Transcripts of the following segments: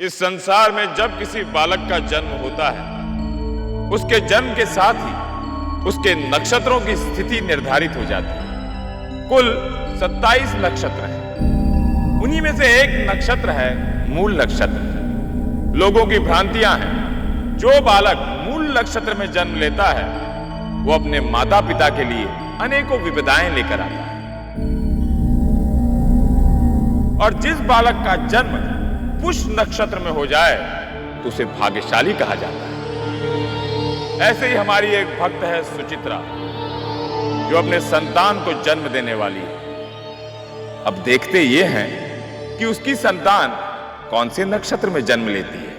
इस संसार में जब किसी बालक का जन्म होता है, उसके जन्म के साथ ही उसके नक्षत्रों की स्थिति निर्धारित हो जाती है। कुल 27 नक्षत्र हैं। उन्हीं में से एक नक्षत्र है मूल नक्षत्र। लोगों की भ्रांतियां हैं। जो बालक मूल नक्षत्र में जन्म लेता है वो अपने माता पिता के लिए अनेकों विपदाएं लेकर आता है, और जिस बालक का जन्म पुष्य नक्षत्र में हो जाए तो उसे भाग्यशाली कहा जाता है। ऐसे ही हमारी एक भक्त है सुचित्रा, जो अपने संतान को जन्म देने वाली है। अब देखते ये हैं कि उसकी संतान कौन से नक्षत्र में जन्म लेती है।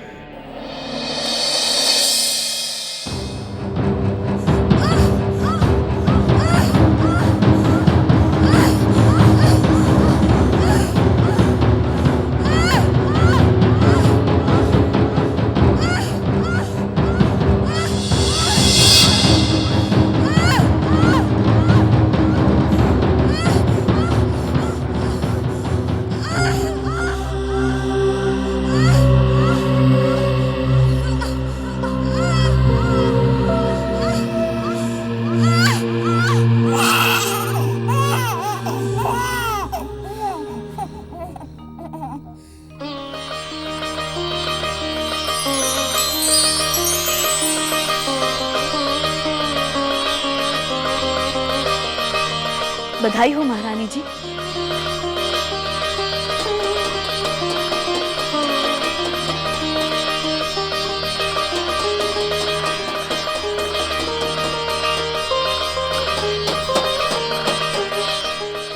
बधाई हो महारानी जी।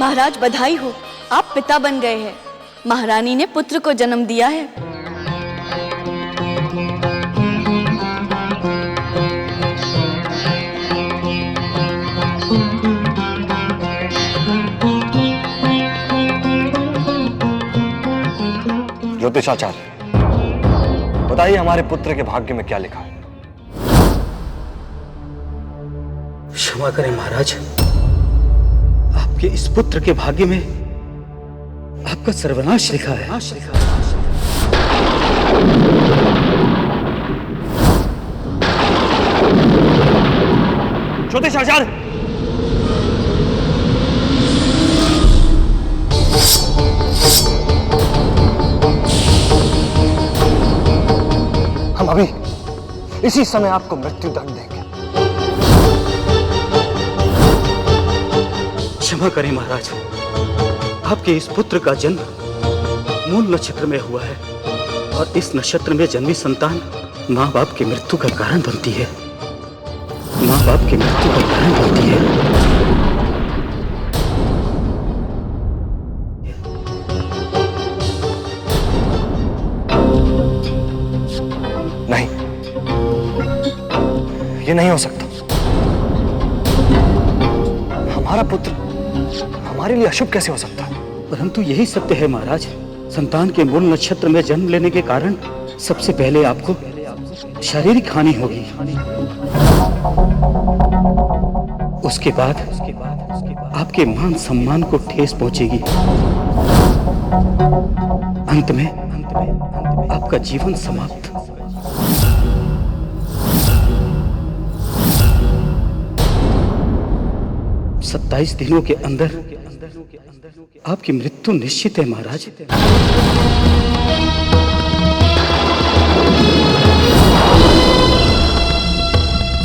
महाराज बधाई हो, आप पिता बन गए हैं। महारानी ने पुत्र को जन्म दिया है। ज्योतिषाचार्य, बताइए हमारे पुत्र के भाग्य में क्या लिखा है? क्षमा करें महाराज, आपके इस पुत्र के भाग्य में आपका सर्वनाश लिखा है। ज्योतिषाचार्य, हम अभी इसी समय आपको मृत्यु दंड देंगे। क्षमा करें महाराज, आपके इस पुत्र का जन्म मूल नक्षत्र में हुआ है, और इस नक्षत्र में जन्मी संतान माँ बाप की मृत्यु का कारण बनती है। माँ बाप की मृत्यु का कारण बनती है। नहीं, ये नहीं हो सकता। हमारा पुत्र हमारे लिए अशुभ कैसे हो सकता है? परंतु यही सत्य है महाराज। संतान के मूल नक्षत्र में जन्म लेने के कारण सबसे पहले आपको शारीरिक हानि होगी, उसके बाद आपके मान सम्मान को ठेस पहुंचेगी, अंत में आपका जीवन समाप्त। 27 दिनों के अंदर आपकी मृत्यु निश्चित है महाराज।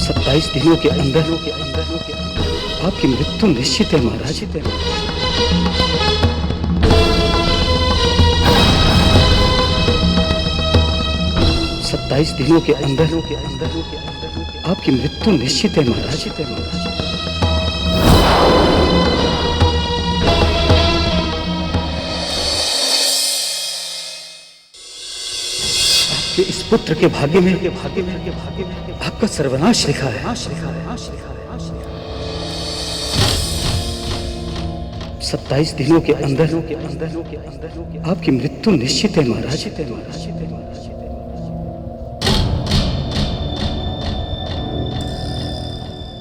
27 दिनों के अंदर आपकी मृत्यु निश्चित है महाराज। 27 दिनों के अंदर आपकी मृत्यु निश्चित है महाराज। कि इस पुत्र के भाग्य में आपका सर्वनाश लिखा है। 27 दिनों के अंदर आपकी मृत्यु निश्चित है महाराज।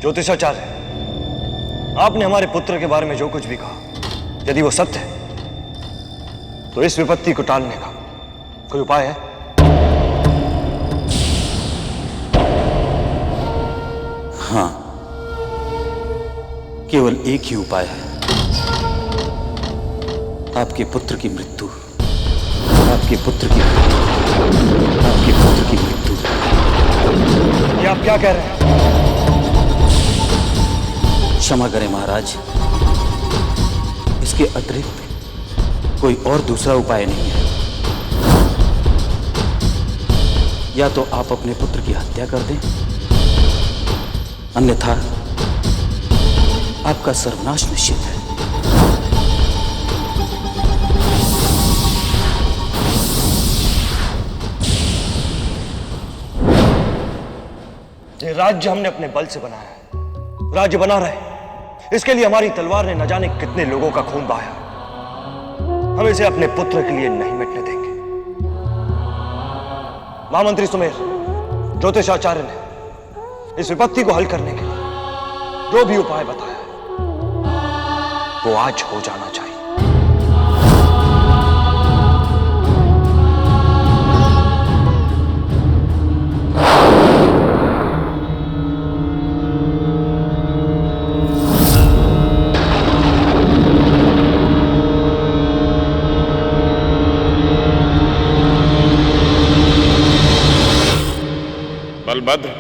ज्योतिषाचार्य, आपने हमारे पुत्र के बारे में जो कुछ भी कहा, यदि वो सत्य है तो इस विपत्ति को टालने का कोई उपाय है? हाँ, केवल एक ही उपाय है, आपके पुत्र की मृत्यु। आपके पुत्र की मृत्यु। ये आप क्या कह रहे हैं? क्षमा करें महाराज, इसके अतिरिक्त कोई और दूसरा उपाय नहीं है। या तो आप अपने पुत्र की हत्या कर दें, अन्यथा आपका सर्वनाश निश्चित है। ये राज्य हमने अपने बल से बनाया है, राज्य बना रहे। इसके लिए हमारी तलवार ने न जाने कितने लोगों का खून बहाया। हम इसे अपने पुत्र के लिए नहीं मिटने देंगे। महामंत्री सुमेर, ज्योतिषाचार्य ने इस विपत्ति को हल करने के लिए जो भी उपाय बताया है, वो आज हो जाना चाहिए। बलभद्र,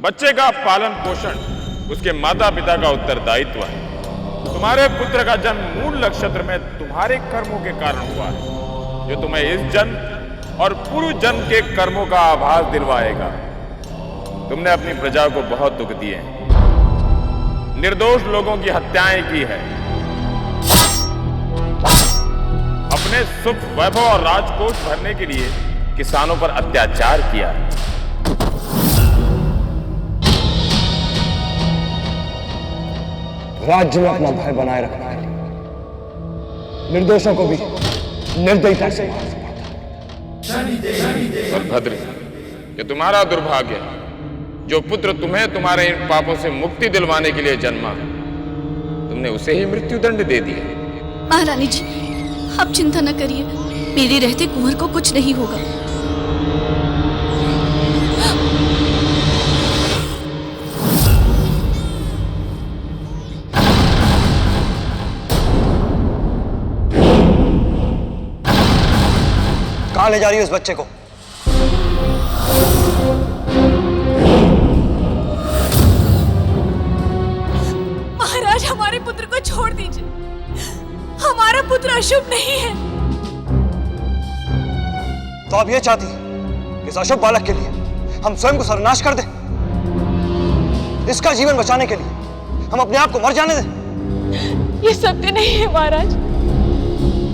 बच्चे का पालन पोषण उसके माता पिता का उत्तरदायित्व है। तुम्हारे पुत्र का जन्म मूल नक्षत्र में तुम्हारे कर्मों के कारण हुआ है, जो तुम्हें इस जन्म और पूर्व जन्म के कर्मों का आभास दिलवाएगा। तुमने अपनी प्रजा को बहुत दुख दिए हैं, निर्दोष लोगों की हत्याएं की है, अपने सुख वैभव और राजकोष भरने के लिए किसानों पर अत्याचार किया। राज्य में अपना भय बनाए रखना है, निर्दोषों को भी निर्दयता से मारना पड़ता है। बलभद्र, ये तुम्हारा दुर्भाग्य है। जो पुत्र तुम्हें तुम्हारे इन पापों से मुक्ति दिलवाने के लिए जन्मा, तुमने उसे ही मृत्युदंड दे दिया। महारानी जी, आप चिंता न करिए, मेरे रहते कुंवर को कुछ नहीं होगा। कहां ले जा रही है उस बच्चे को? महाराज, हमारे पुत्र को छोड़ दीजिए। हमारा पुत्र अशुभ नहीं है। तो आप ये चाहती हैं कि इस अशुभ बालक के लिए हम स्वयं को सर्वनाश कर दें? इसका जीवन बचाने के लिए हम अपने आप को मर जाने दें? ये सत्य नहीं है महाराज।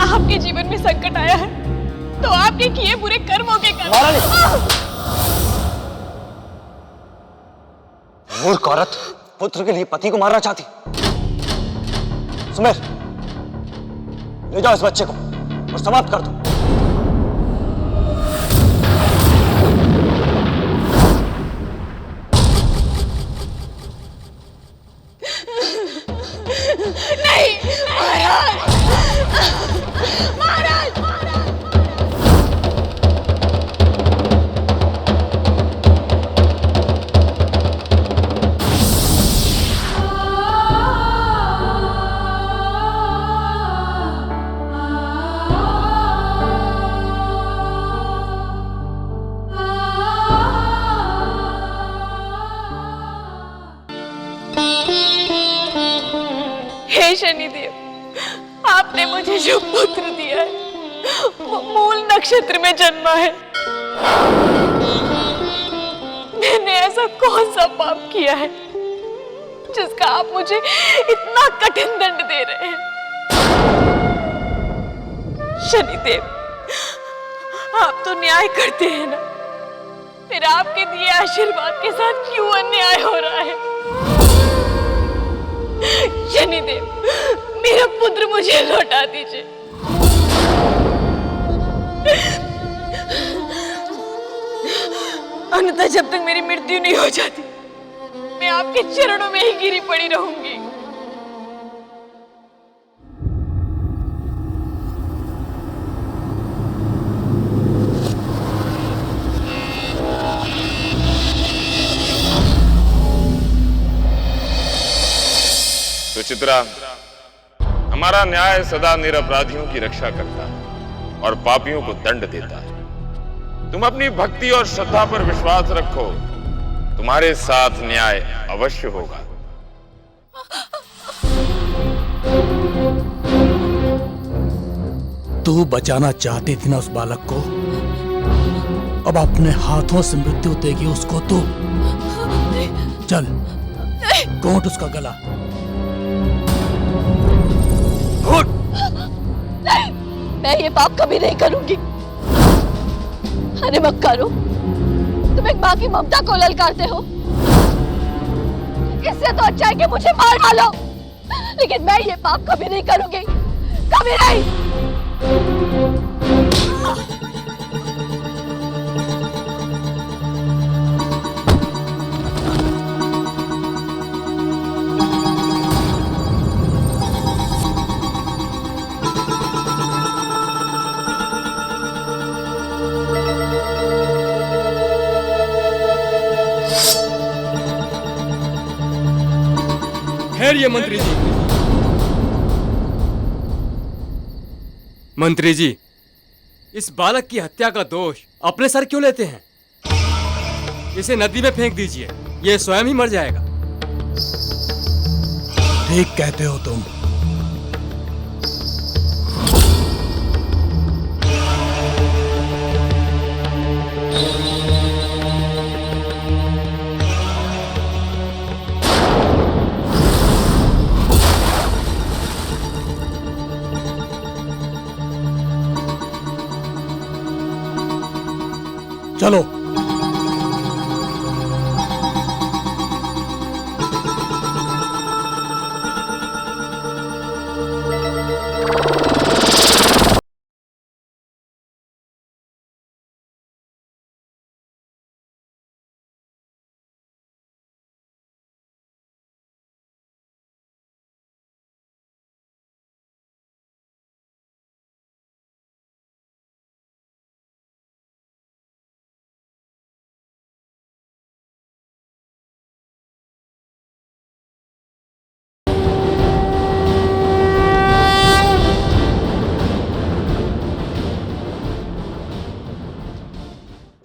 आपके जीवन में संकट आया है तो आपके किए बुरे कर्मों के कारण। मूर्ख औरत, पुत्र के लिए पति को मारना चाहती। सुमेर, ले जाओ इस बच्चे को और समाप्त कर दो। नहीं महाराज, महाराज, हे शनिदेव, आपने मुझे जो पुत्र दिया है वो मूल नक्षत्र में जन्मा है। मैंने ऐसा कौन सा पाप किया है जिसका आप मुझे इतना कठिन दंड दे रहे हैं? शनिदेव, आप तो न्याय करते हैं ना, फिर आपके दिए आशीर्वाद के साथ क्यों अन्याय हो रहा है? शनिदेव, मेरा पुत्र मुझे लौटा दीजिए। अन्यथा जब तक मेरी मृत्यु नहीं हो जाती, मैं आपके चरणों में ही गिरी पड़ी रहूंगी। सुचित्रा, हमारा न्याय सदा निरपराधियों की रक्षा करता है और पापियों को दंड देता है। तुम अपनी भक्ति और श्रद्धा पर विश्वास रखो, तुम्हारे साथ न्याय अवश्य होगा। तू बचाना चाहती थी ना उस बालक को, अब अपने हाथों से मृत्यु देगी उसको तू। चल घोंट उसका गला। नहीं, मैं ये पाप कभी नहीं करूंगी। अरे मक्कारो, तुम एक माँ की ममता को ललकारते हो। इससे तो अच्छा है कि मुझे मार डालो, लेकिन मैं ये पाप कभी नहीं करूंगी, कभी नहीं। ठहरिए मंत्री जी। मंत्री जी, इस बालक की हत्या का दोष अपने सर क्यों लेते हैं? इसे नदी में फेंक दीजिए, ये स्वयं ही मर जाएगा। ठीक कहते हो तुम। चलो।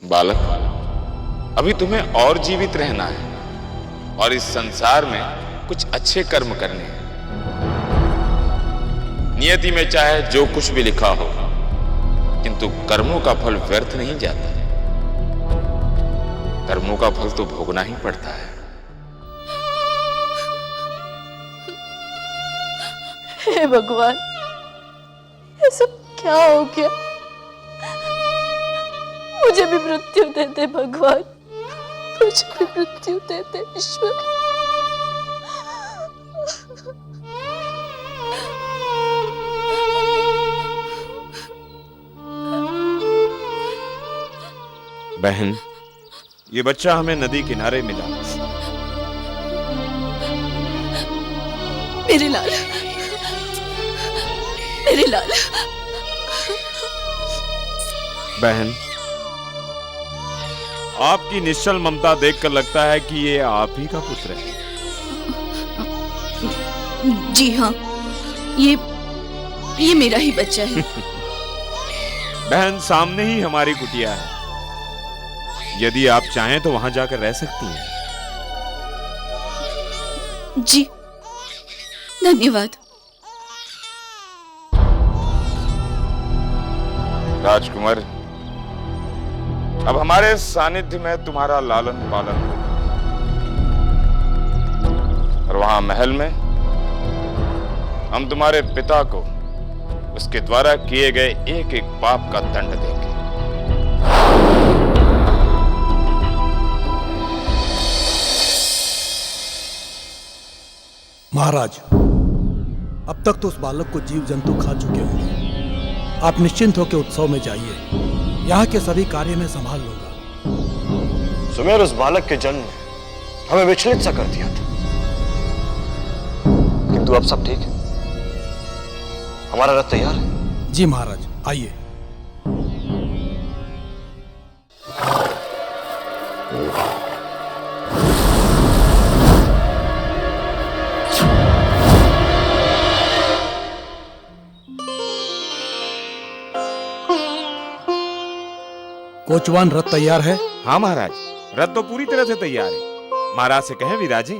बालक, अभी तुम्हें और जीवित रहना है और इस संसार में कुछ अच्छे कर्म करने हैं। नियति में चाहे जो कुछ भी लिखा हो, किंतु कर्मों का फल व्यर्थ नहीं जाता। कर्मों का फल तो भोगना ही पड़ता है। हे भगवान, ये सब क्या हो गया? मुझे भी मृत्यु दे दे भगवान, मुझे भी मृत्यु दे दे ईश्वर। बहन, ये बच्चा हमें नदी किनारे मिला। मेरे लाल, मेरे लाल। बहन, आपकी निश्चल ममता देखकर लगता है कि ये आप ही का पुत्र है। जी हाँ, ये मेरा ही बच्चा है। बहन, सामने ही हमारी कुटिया है, यदि आप चाहें तो वहां जाकर रह सकती हैं। जी धन्यवाद। राजकुमार, अब हमारे सानिध्य में तुम्हारा लालन पालन होगा और वहां महल में हम तुम्हारे पिता को उसके द्वारा किए गए एक एक पाप का दंड देंगे। महाराज, अब तक तो उस बालक को जीव जंतु खा चुके होंगे। आप निश्चिंत होकर उत्सव में जाइए, यहाँ के सभी कार्य में संभाल लूंगा। सुमेर, उस बालक के जन्म ने हमें विचलित सा कर दिया था, किंतु अब सब ठीक है। हमारा रथ तैयार है। जी महाराज, आइए। कोचवान रथ तैयार है? हाँ महाराज, रथ तो पूरी तरह से तैयार है। महाराज से कहें विराजे।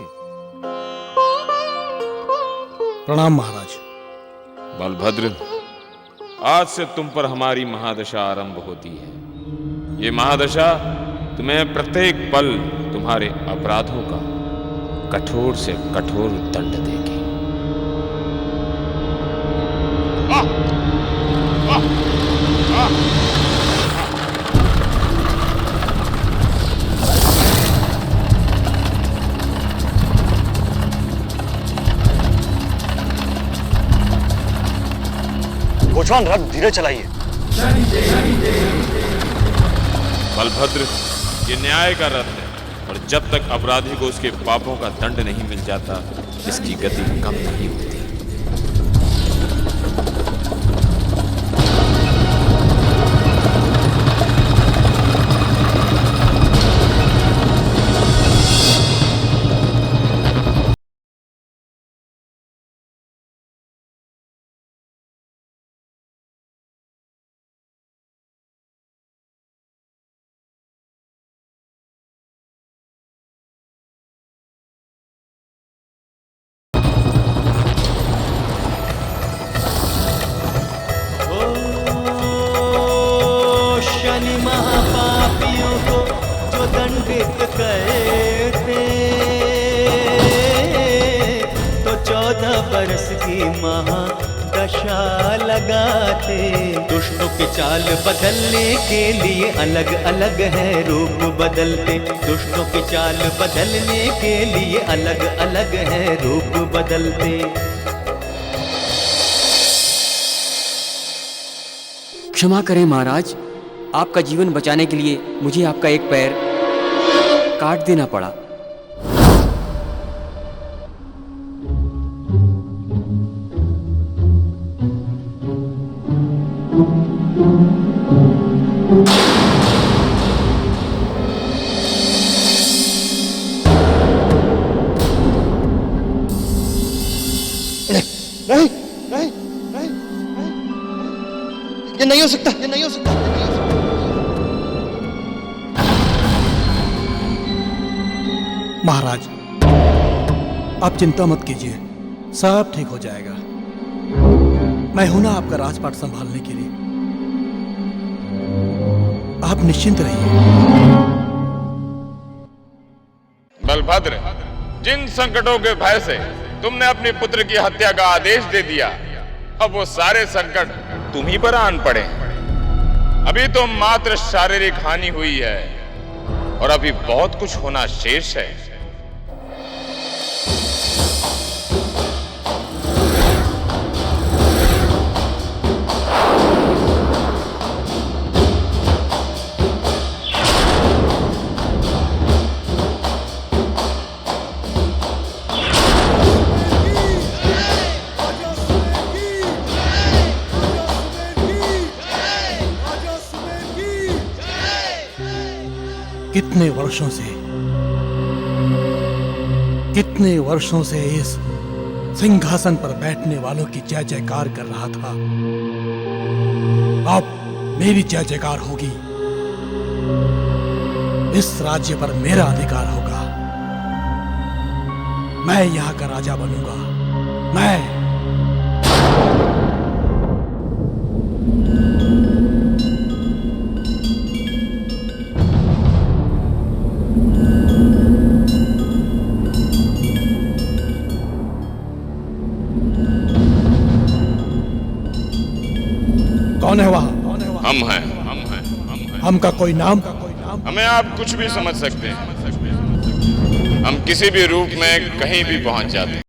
प्रणाम महाराज। बलभद्र, आज से तुम पर हमारी महादशा आरंभ होती है। ये महादशा तुम्हें प्रत्येक पल तुम्हारे अपराधों का कठोर से कठोर दंड देगी। कोचवान रथ धीरे चलाइए। बलभद्र, ये न्याय का रथ है और जब तक अपराधी को उसके पापों का दंड नहीं मिल जाता, इसकी गति कम नहीं होती। शनि महापापियों को जो दंडित करते, तो 14 बरस की महादशा लगाते। दुष्टों की चाल बदलने के लिए अलग अलग है रूप बदलते। दुष्टों की चाल बदलने के लिए अलग अलग है रूप बदलते। क्षमा करें महाराज, आपका जीवन बचाने के लिए मुझे आपका एक पैर काट देना पड़ा। नहीं नहीं नहीं नहीं, ये नहीं हो सकता, ये नहीं हो सकता, ये नहीं हो सकता। महाराज, आप चिंता मत कीजिए, सब ठीक हो जाएगा। मैं हूं ना आपका राजपाट संभालने के लिए। आप निश्चिंत रहिए। बलभद्र, जिन संकटों के भय से तुमने अपने पुत्र की हत्या का आदेश दे दिया, अब वो सारे संकट तुम ही पर आन पड़े हैं। अभी तो मात्र शारीरिक हानि हुई है और अभी बहुत कुछ होना शेष है। कितने वर्षों से इस सिंहासन पर बैठने वालों की जय जयकार कर रहा था। अब मेरी जय जयकार होगी। इस राज्य पर मेरा अधिकार होगा। मैं यहां का राजा बनूंगा। मैं कौन है वहां? हम हैं। हम का कोई नाम? हमें आप कुछ भी समझ सकते हैं। हम किसी भी रूप में कहीं भी पहुंच जाते हैं।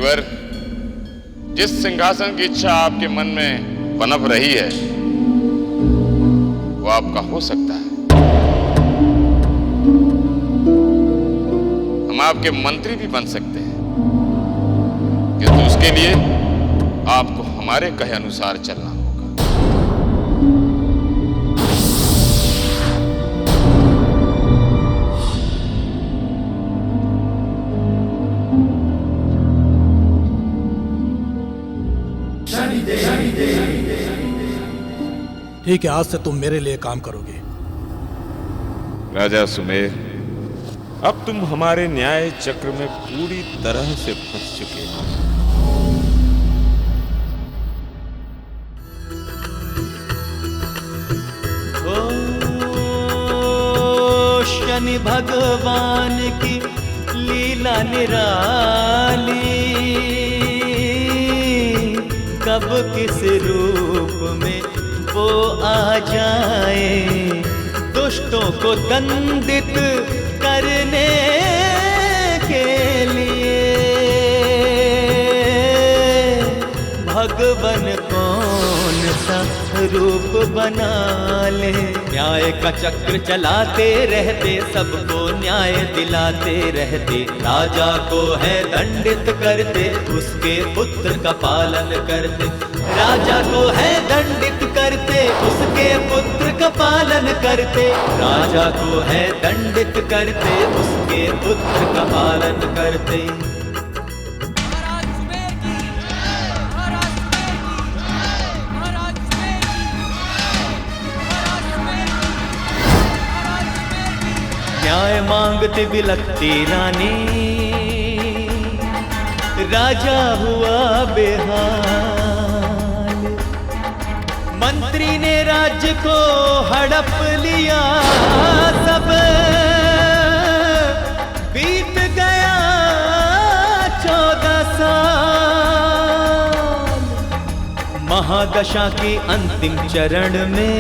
मुनिवर, जिस सिंहासन की इच्छा आपके मन में पनप रही है वो आपका हो सकता है। हम आपके मंत्री भी बन सकते हैं, किंतु उसके लिए आपको हमारे कहे अनुसार चलना होगा। ठीक है, आज से तुम मेरे लिए काम करोगे। राजा सुमेर, अब तुम हमारे न्याय चक्र में पूरी तरह से फंस चुके हो। ओ शनि भगवान की लीला निराली, कब किस रूप में वो आ जाए, दुष्टों को दंडित करने के लिए। भगवन कौन सा रूप बना ले, न्याय का चक्र चलाते रहते, सबको न्याय दिलाते रहते। राजा को है दंडित करते, उसके पुत्र का पालन करते। राजा को है दंडित करते, उसके पुत्र का पालन करते। राजा को है दंडित करते, उसके पुत्र का पालन करते। न्याय मांगते बिलखती रानी, राजा हुआ बेहाल। मंत्री ने राज्य को हड़प लिया, सब बीत गया 14 साल। महादशा के अंतिम चरण में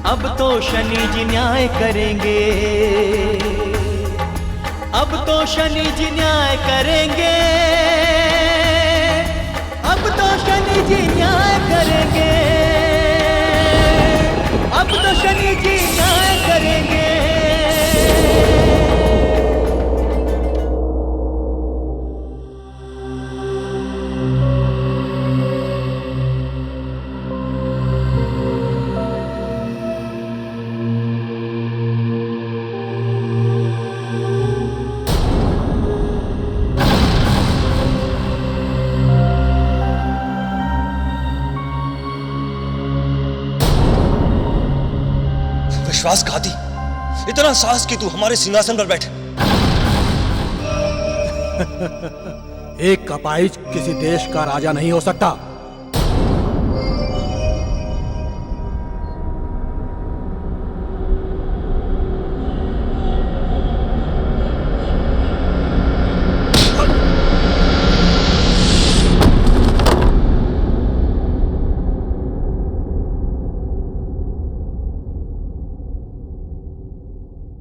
अब तो शनि जी न्याय करेंगे, अब तो शनि जी न्याय करेंगे, अब तो शनि जी न्याय करेंगे, अब तो शनि जी न्याय करेंगे। विश्वासघाती, इतना साहस कि तू हमारे सिंहासन पर बैठे। एक अपाहिज किसी देश का राजा नहीं हो सकता।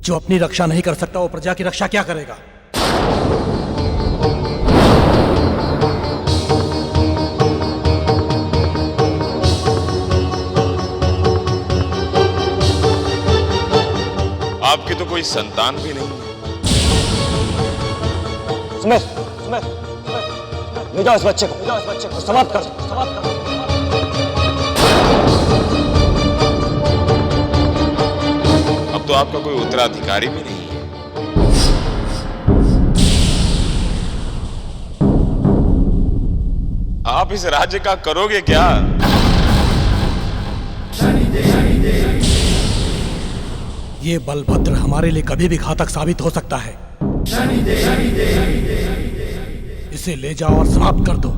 जो अपनी रक्षा नहीं कर सकता वो प्रजा की रक्षा क्या करेगा? आपकी तो कोई संतान भी नहीं है। सुमेर, सुमेर, सुमेर, ले जाओ इस बच्चे को, ले जाओ इस बच्चे को, समाप्त कर दो, समाप्त कर दो। अब तो आपका कोई उत्तराधिकारी भी नहीं है। आप इस राज्य का करोगे क्या? ये बलभद्र हमारे लिए कभी भी घातक साबित हो सकता है। इसे ले जाओ और समाप्त कर दो।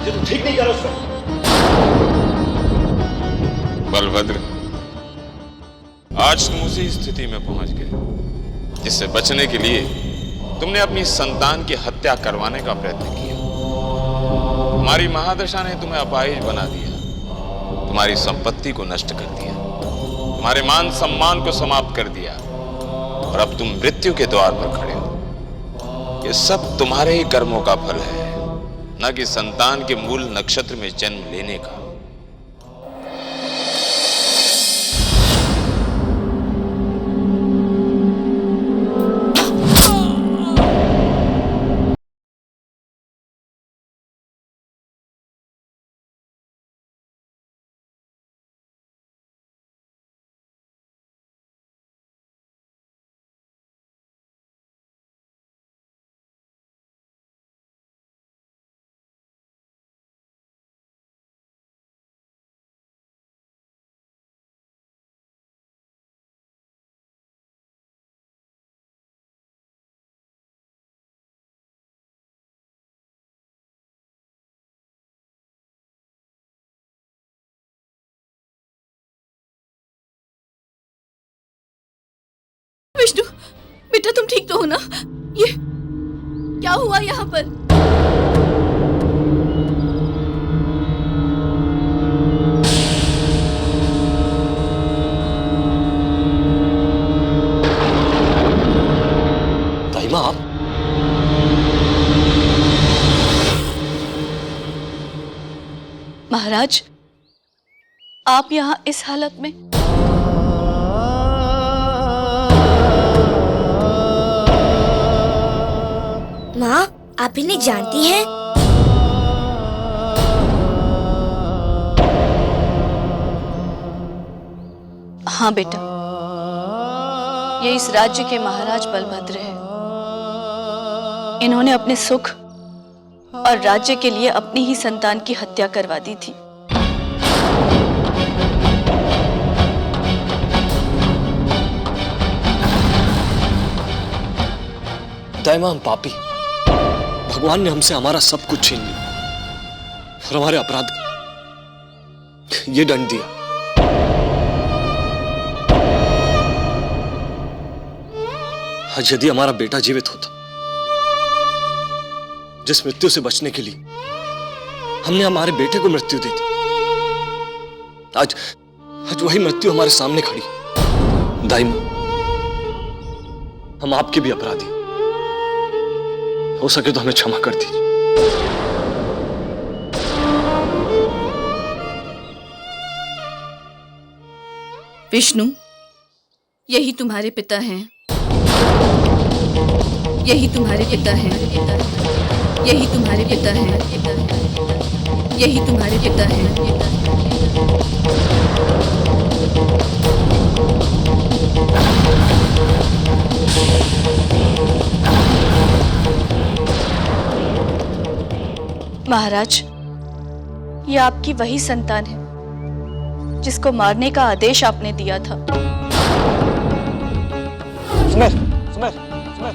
ये तो ठीक नहीं कर रहा उसमें। बलभद्र, आज तुम उसी स्थिति में पहुंच गए जिससे बचने के लिए तुमने अपनी संतान की हत्या करवाने का प्रयत्न किया। हमारी महादशा ने तुम्हें अपाहिज बना दिया। तुम्हारी संपत्ति को नष्ट कर दिया, तुम्हारे मान सम्मान को समाप्त कर दिया और अब तुम मृत्यु के द्वार पर खड़े हो। ये सब तुम्हारे ही कर्मों का फल है, न कि संतान के मूल नक्षत्र में जन्म लेने का। विष्णु, बेटा तुम ठीक तो हो ना? ये क्या हुआ यहाँ पर? दाई माँ, आप? महाराज, आप यहाँ इस हालत में? माँ, आप इन्हें जानती हैं? हाँ बेटा, ये इस राज्य के महाराज बलभद्र हैं। इन्होंने अपने सुख और राज्य के लिए अपनी ही संतान की हत्या करवा दी थी। दाई माँ, हम पापी, भगवान ने हमसे हमारा सब कुछ छीन लिया और हमारे अपराध का ये दंड दिया। आज यदि हमारा बेटा जीवित होता, जिस मृत्यु से बचने के लिए हमने हमारे बेटे को मृत्यु दी थी, आज वही मृत्यु हमारे सामने खड़ी। दाई माँ, हम आपके भी अपराधी, हो सके तो हमें क्षमा कर दीजिए। विष्णु, यही तुम्हारे पिता हैं, यही तुम्हारे पिता हैं, यही तुम्हारे पिता हैं, यही तुम्हारे पिता हैं। महाराज, ये आपकी वही संतान है जिसको मारने का आदेश आपने दिया था। सुमेर, सुमेर, सुमेर,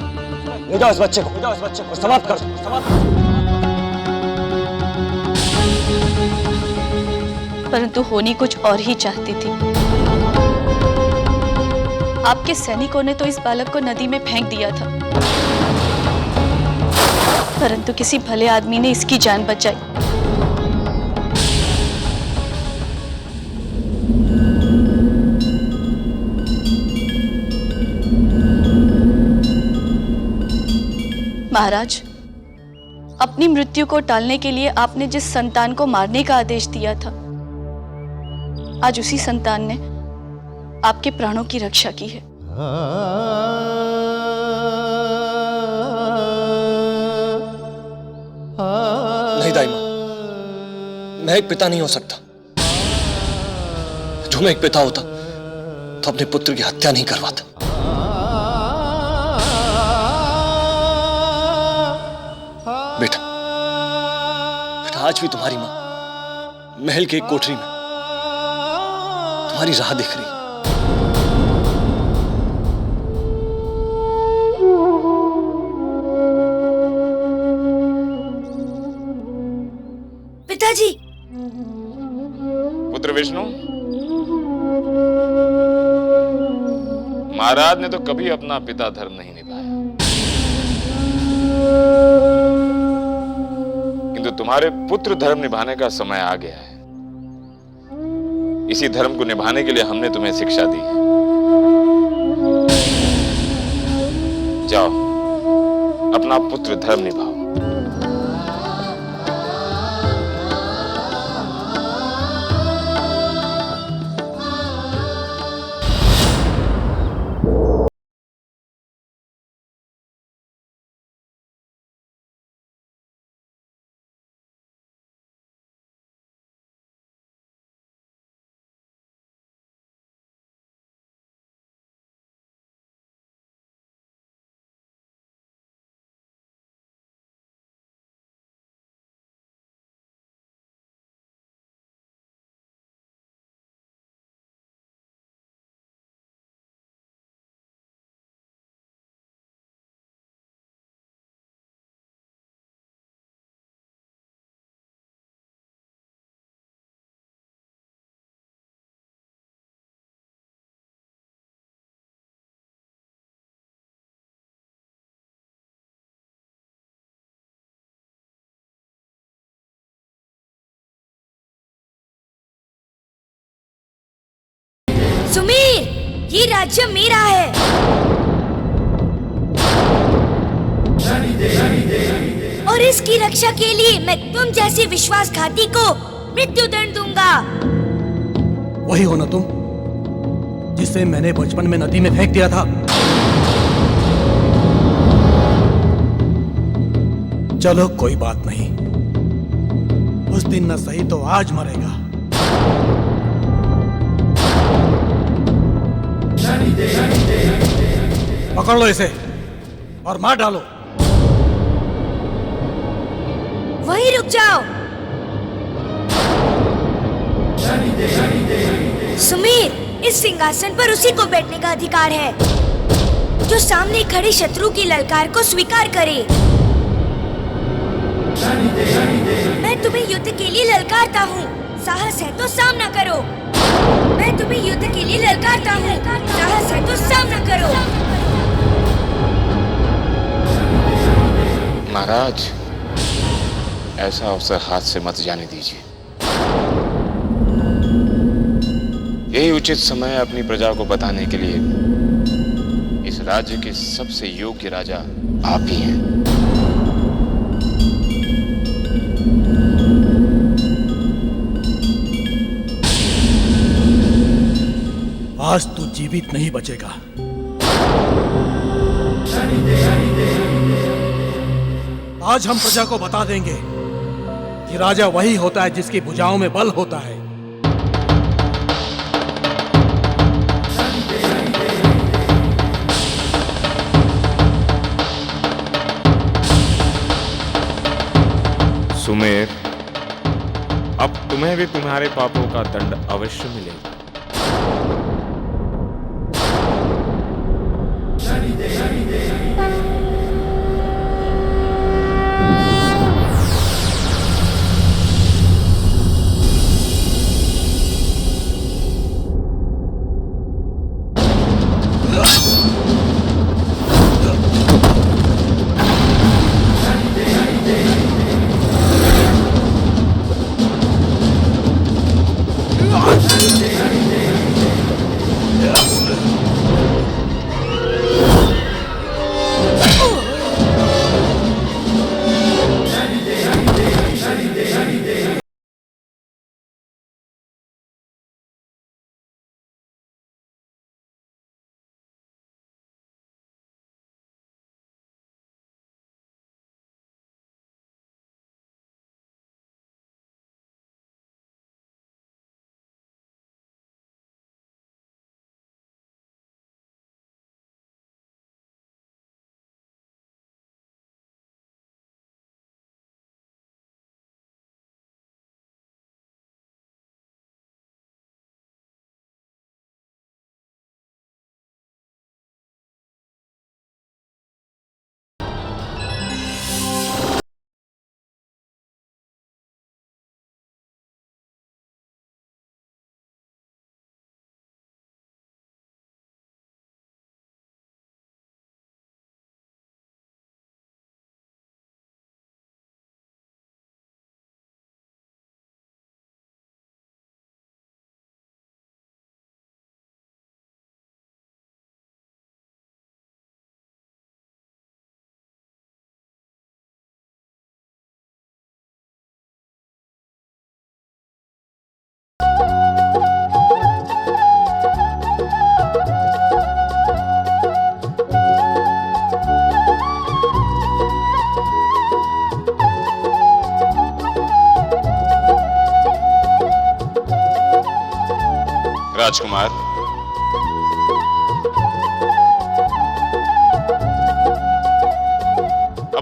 ले जाओ इस बच्चे को, ले जाओ इस बच्चे को, समाप्त कर दो, समाप्त कर दो। परंतु होनी कुछ और ही चाहती थी। आपके सैनिकों ने तो इस बालक को नदी में फेंक दिया था, परंतु किसी भले आदमी ने इसकी जान बचाई। महाराज, अपनी मृत्यु को टालने के लिए आपने जिस संतान को मारने का आदेश दिया था, आज उसी संतान ने आपके प्राणों की रक्षा की है। नहीं दाई माँ, मैं एक पिता नहीं हो सकता। जो मैं एक पिता होता तो अपने पुत्र की हत्या नहीं करवाता। बेटा, बेटा, आज भी तुम्हारी माँ महल के एक कोठरी में तुम्हारी राह दिख रही है। पिताजी। पुत्र विष्णु, महाराज ने तो कभी अपना पिता धर्म नहीं निभाया, किंतु तुम्हारे पुत्र धर्म निभाने का समय आ गया है। इसी धर्म को निभाने के लिए हमने तुम्हें शिक्षा दी है। जाओ, अपना पुत्र धर्म निभाओ। सुमीर, ये राज्य मेरा है। और इसकी रक्षा के लिए मैं तुम जैसे विश्वासघाती को मृत्युदंड दूंगा। वही हो ना तुम, जिसे मैंने बचपन में नदी में फेंक दिया था। चलो कोई बात नहीं, उस दिन न सही तो आज मरेगा। पकड़ लो इसे और मार डालो। वहीं रुक जाओ। सुमीर, इस सिंहासन पर उसी को बैठने का अधिकार है जो सामने खड़े शत्रु की ललकार को स्वीकार करे। मैं तुम्हें युद्ध के लिए ललकारता हूँ, साहस है तो सामना करो। मैं तुम्हें युद्ध के लिए ललकारता हूँ, साहस है तो सामना करो। महाराज, ऐसा अवसर हाथ से मत जाने दीजिए। यही उचित समय है अपनी प्रजा को बताने के लिए इस राज्य के सबसे योग्य राजा आप ही हैं। आज तू जीवित नहीं बचेगा। आज हम प्रजा को बता देंगे कि राजा वही होता है जिसकी भुजाओं में बल होता है। सुमेर, अब तुम्हें भी तुम्हारे पापों का दंड अवश्य मिलेगा।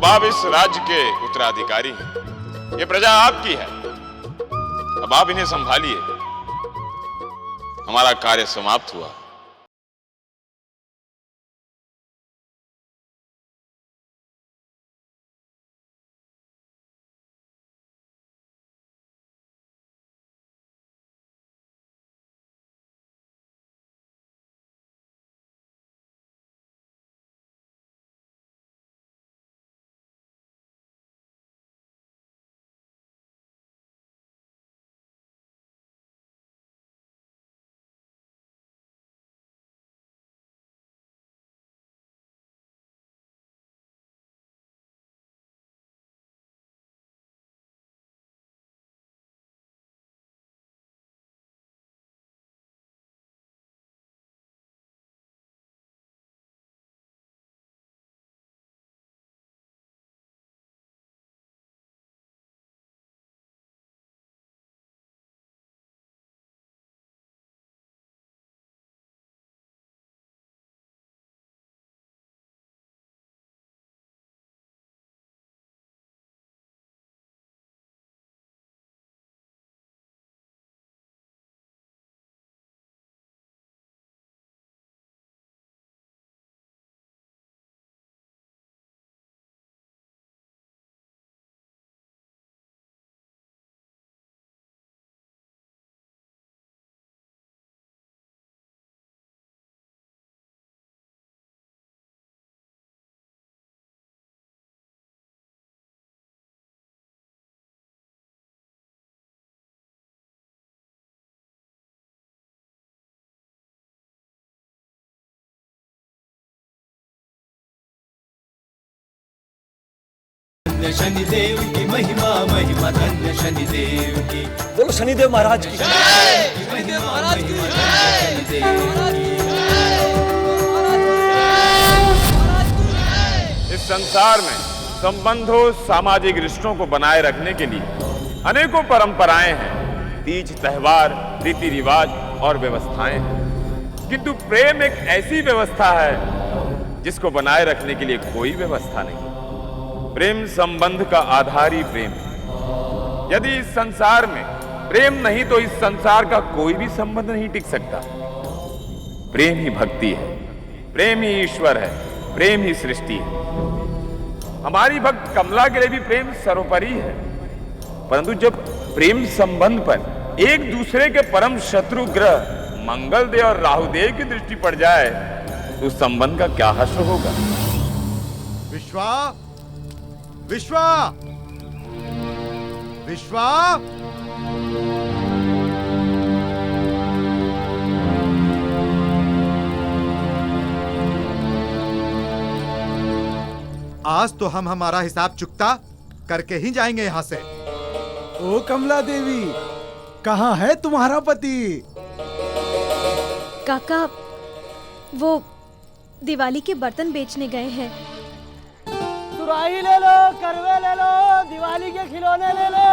आप इस राज्य के उत्तराधिकारी हैं। ये प्रजा आपकी है, अब आप इन्हें संभालिए। हमारा कार्य समाप्त हुआ। धन्य शनिदेव की महिमा, महिमा धन्य शनिदेव की। बोलो शनिदेव महाराज की शनिदेव महाराज की। इस संसार में संबंधों, सामाजिक रिश्तों को बनाए रखने के लिए अनेकों परंपराएं हैं, तीज, त्योहार, रीति रिवाज और व्यवस्थाएं हैं। किंतु प्रेम एक ऐसी व्यवस्था है जिसको बनाए रखने के लिए कोई व्यवस्था नहीं। प्रेम संबंध का आधार ही प्रेम है। यदि इस संसार में प्रेम नहीं तो इस संसार का कोई भी संबंध नहीं टिक सकता। प्रेम ही भक्ति है, प्रेम ही ईश्वर है, प्रेम ही सृष्टि है। हमारी भक्त कमला के लिए भी प्रेम सर्वोपरि है, परंतु जब प्रेम संबंध पर एक दूसरे के परम शत्रु ग्रह मंगलदेव और राहुदेव की दृष्टि पड़ जाए तो उस संबंध का क्या हश्र होगा। विश्वा, विश्वा, विश्वा, आज तो हम हमारा हिसाब चुकता करके ही जाएंगे यहाँ से। ओ कमला देवी, कहाँ है तुम्हारा पति? काका, वो दिवाली के बर्तन बेचने गए हैं। सुराही ले लो, करवे ले लो, दिवाली के खिलौने ले लो,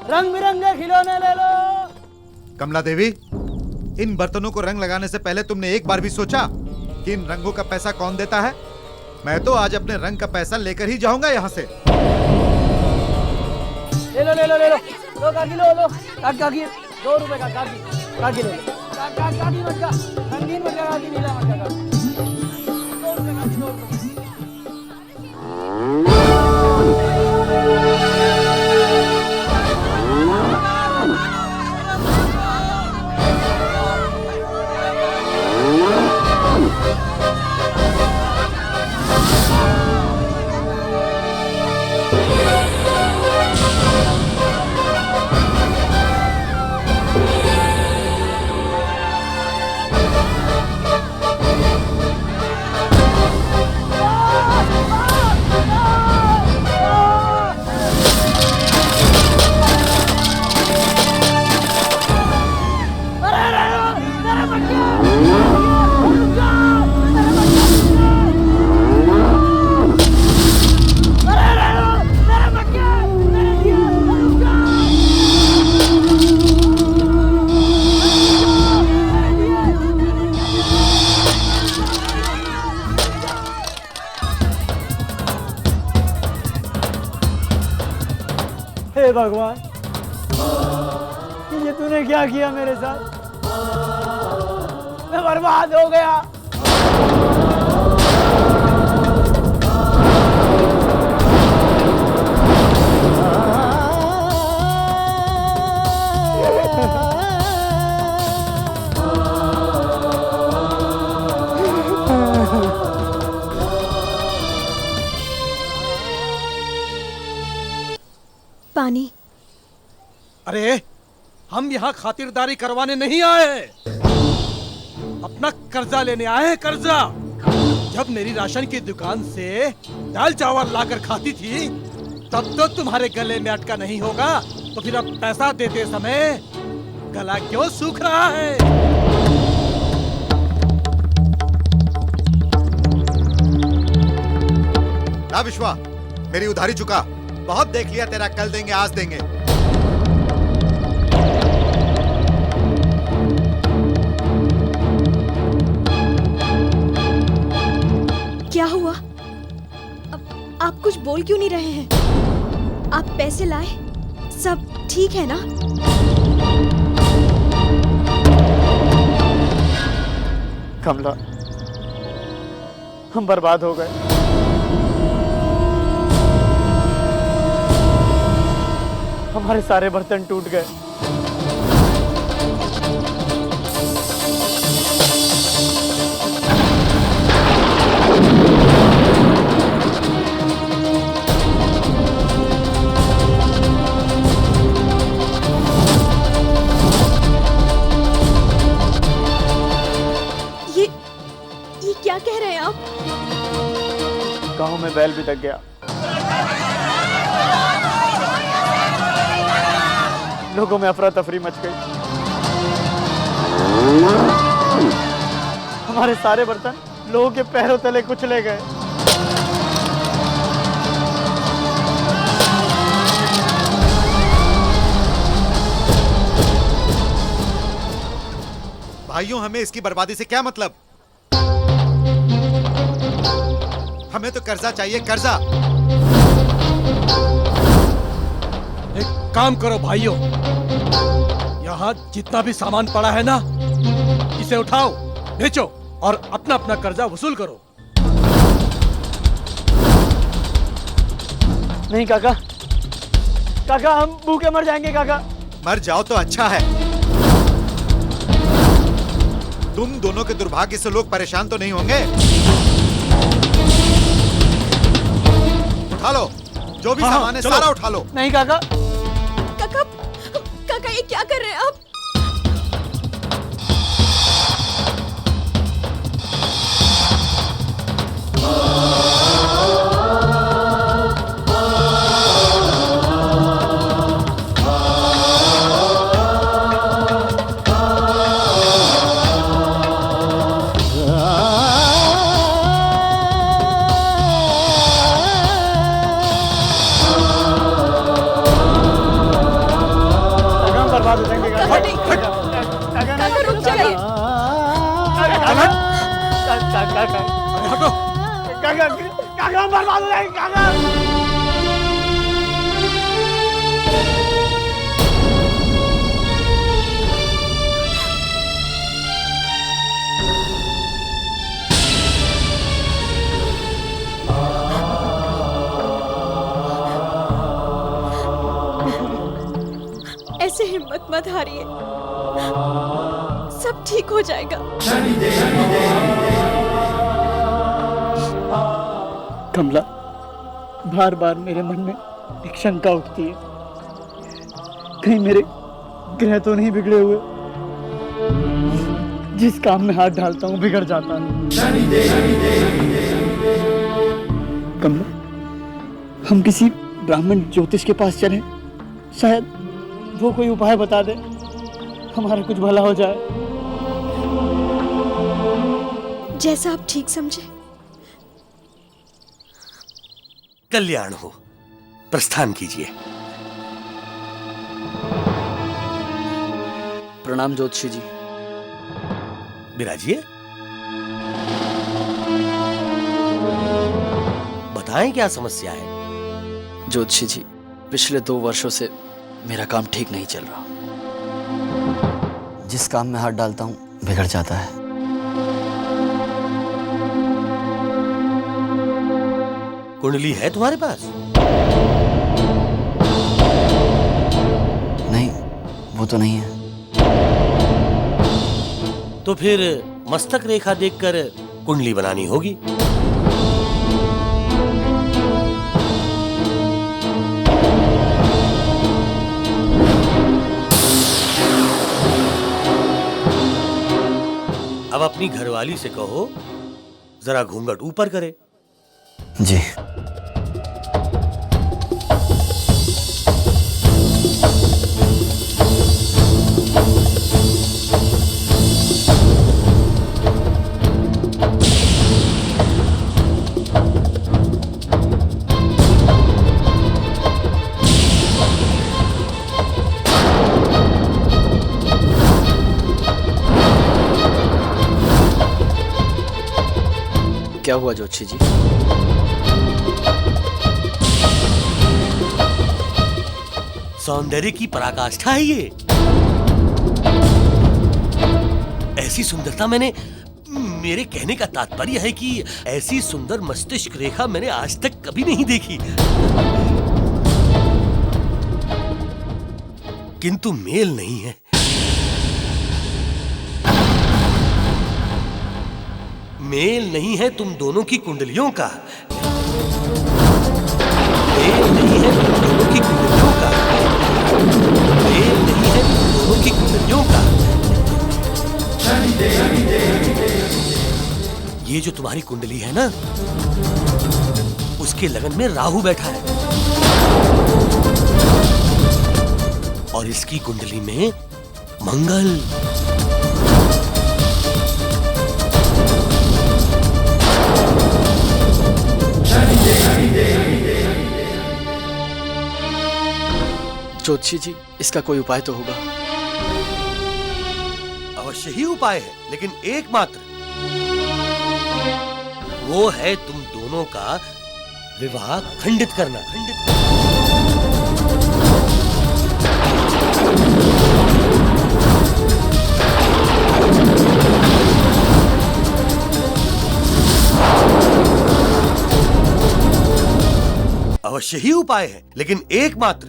रंग बिरंगे खिलौने ले लो। कमला देवी, इन बर्तनों को रंग लगाने से पहले तुमने एक बार भी सोचा कि इन रंगों का पैसा कौन देता है? मैं तो आज अपने रंग का पैसा लेकर ही जाऊंगा यहाँ से। ले लो ले लो ले लो, लो काकी, लो काकी, 2 रुपए का काकी ले लो। काकी मत का, रंगीन मत का काकी, नीला मत का काकी। 2 रुपए का, 2 रुपए। हे भगवान, ये तूने क्या किया मेरे साथ? मैं बर्बाद हो गया। पानी। अरे हम यहाँ खातिरदारी करवाने नहीं आए हैं, अपना कर्जा लेने आए हैं। कर्जा। जब मेरी राशन की दुकान से दाल चावल लाकर खाती थी तब तो तुम्हारे गले में अटका नहीं होगा, तो फिर अब पैसा देते समय गला क्यों सूख रहा है? ना विश्वा, मेरी उधारी चुका। बहुत देख लिया तेरा, कल देंगे आज देंगे। क्या हुआ? आप कुछ बोल क्यों नहीं रहे हैं? आप पैसे लाए, सब ठीक है ना? कमला, हम बर्बाद हो गए। हमारे सारे बर्तन टूट गए। ये क्या कह रहे हैं आप? गांव में बैल भी दब गया, लोगों में अफरा तफरी मच गई। हमारे सारे बर्तन लोगों के पैरों तले कुचले गए। भाइयों, हमें इसकी बर्बादी से क्या मतलब? हमें तो कर्जा चाहिए, कर्जा। एक काम करो भाइयों, यहाँ जितना भी सामान पड़ा है ना, इसे उठाओ, बेचो और अपना अपना कर्जा वसूल करो। नहीं काका, काका हम भूखे मर जाएंगे काका। मर जाओ तो अच्छा है। तुम दोनों के दुर्भाग्य से लोग परेशान तो नहीं होंगे? उठा लो, जो भी सामान है सारा उठा लो। नहीं काका। काका, काका ये क्या कर रहे हैं आप? काका बर्बाद हो जाएंगे काका। ऐसे हिम्मत मत हारिए, सब ठीक हो जाएगा। कमला, बार बार मेरे मन में एक शंका उठती है, कहीं मेरे ग्रह तो नहीं बिगड़े हुए? जिस काम में हाथ डालता हूँ बिगड़ जाता है। कमला, हम किसी ब्राह्मण ज्योतिष के पास चलें, शायद वो कोई उपाय बता दे, हमारा कुछ भला हो जाए। जैसा आप ठीक समझे। कल्याण हो, प्रस्थान कीजिए। प्रणाम ज्योतिषी जी। विराजिए, बताएं क्या समस्या है? ज्योतिषी जी, पिछले 2 वर्षों से मेरा काम ठीक नहीं चल रहा। जिस काम में हाथ डालता हूँ बिगड़ जाता है। कुंडली है तुम्हारे पास? नहीं, वो तो नहीं है। तो फिर मस्तक रेखा देखकर कुंडली बनानी होगी। अब अपनी घरवाली से कहो जरा घूंघट ऊपर करे। जी। क्या हुआ जोशी जी? सौंदर्य की पराकाष्ठा है ये। ऐसी सुंदरता मैंने, मेरे कहने का तात्पर्य है कि ऐसी सुंदर मस्तिष्क रेखा मैंने आज तक कभी नहीं देखी। किंतु मेल नहीं है। मेल नहीं है तुम दोनों की कुंडलियों का। मेल नहीं है तुम दोनों की कुंडलियों का। मेल नहीं है तुम दोनों की कुंडलियों का। ये जो तुम्हारी कुंडली है ना, उसके लगन में राहु बैठा है और इसकी कुंडली में मंगल। जोशी जी, इसका कोई उपाय तो होगा। अवश्य ही उपाय है, लेकिन एकमात्र। वो है तुम दोनों का विवाह खंडित करना। अवश्य ही उपाय है, लेकिन एकमात्र।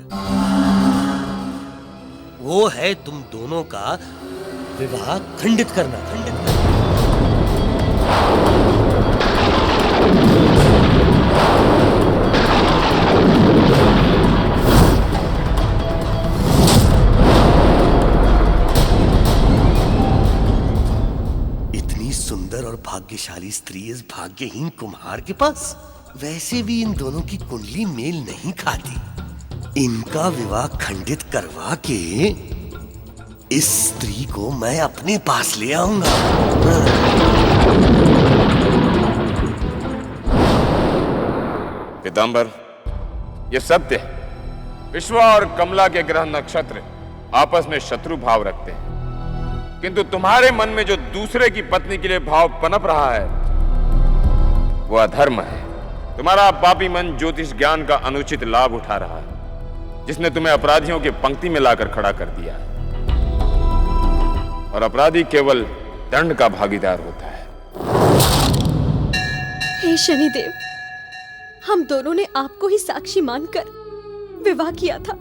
वो है तुम दोनों का विवाह खंडित करना। इतनी सुंदर और भाग्यशाली स्त्री इस भाग्यहीन कुम्हार के पास। वैसे भी इन दोनों की कुंडली मेल नहीं खाती। इनका विवाह खंडित करवा के इस स्त्री को मैं अपने पास ले आऊंगा। पीतांबर, ये सत्य है। विश्वा और कमला के ग्रह नक्षत्र आपस में शत्रु भाव रखते हैं, किंतु तुम्हारे मन में जो दूसरे की पत्नी के लिए भाव पनप रहा है वो अधर्म है। तुम्हारा पापी मन ज्योतिष ज्ञान का अनुचित लाभ उठा रहा है, जिसने तुम्हें अपराधियों की पंक्ति में लाकर खड़ा कर दिया है। और अपराधी केवल दंड का भागीदार होता है। हे शनिदेव, हम दोनों ने आपको ही साक्षी मानकर विवाह किया था।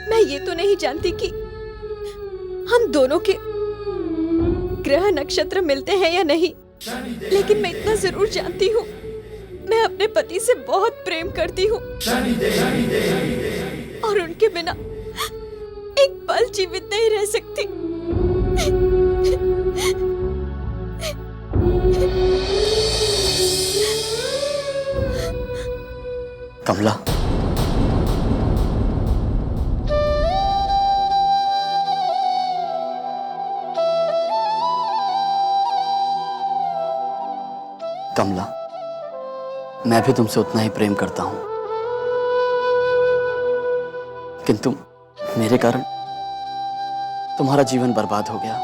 मैं ये तो नहीं जानती कि हम दोनों के ग्रह नक्षत्र मिलते हैं या नहीं, लेकिन मैं इतना जरूर जानती हूँ, मैं अपने पति से बहुत प्रेम करती हूँ और उनके बिना एक पल जीवित नहीं रह सकती। कमला, कमला, मैं भी तुमसे उतना ही प्रेम करता हूं, किंतु मेरे कारण तुम्हारा जीवन बर्बाद हो गया।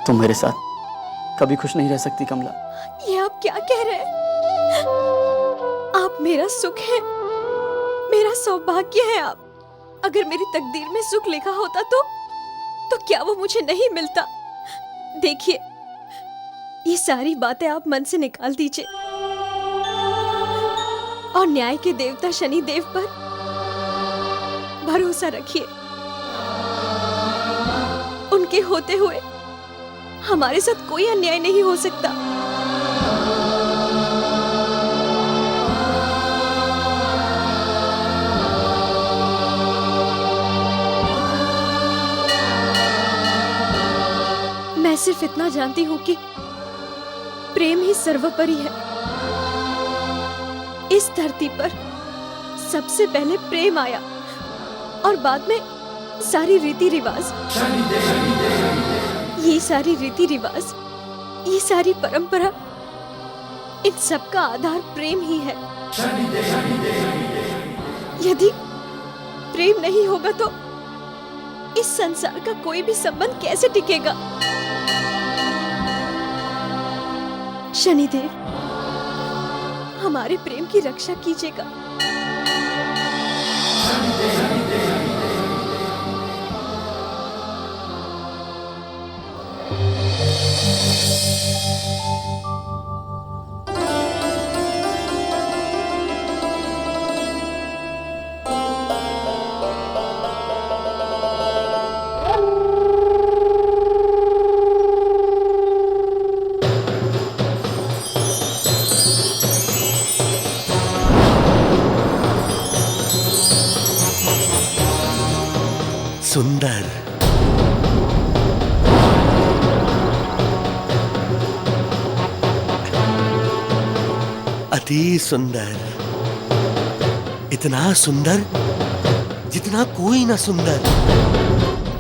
तुम मेरे साथ कभी खुश नहीं रह सकती कमला। ये आप क्या कह रहे हैं? आप आप मेरा सुख है, मेरा सौभाग्य है आप। अगर मेरी तकदीर में सुख लिखा होता तो क्या वो मुझे नहीं मिलता? देखिए, ये सारी बातें आप मन से निकाल दीजिए और न्याय के देवता शनि देव पर भरोसा रखिए। उनके होते हुए हमारे साथ कोई अन्याय नहीं हो सकता। मैं सिर्फ इतना जानती हूँ कि प्रेम ही सर्वोपरि है। इस धरती पर सबसे पहले प्रेम आया और बाद में सारी रीति रिवाज। ये सारी रीति रिवाज, ये सारी परंपरा, इन सब का आधार प्रेम ही है। यदि प्रेम नहीं होगा तो इस संसार का कोई भी संबंध कैसे टिकेगा? शनिदेव, हमारे प्रेम की रक्षा कीजिएगा। सुंदर, अति सुंदर, इतना सुंदर जितना कोई ना सुंदर।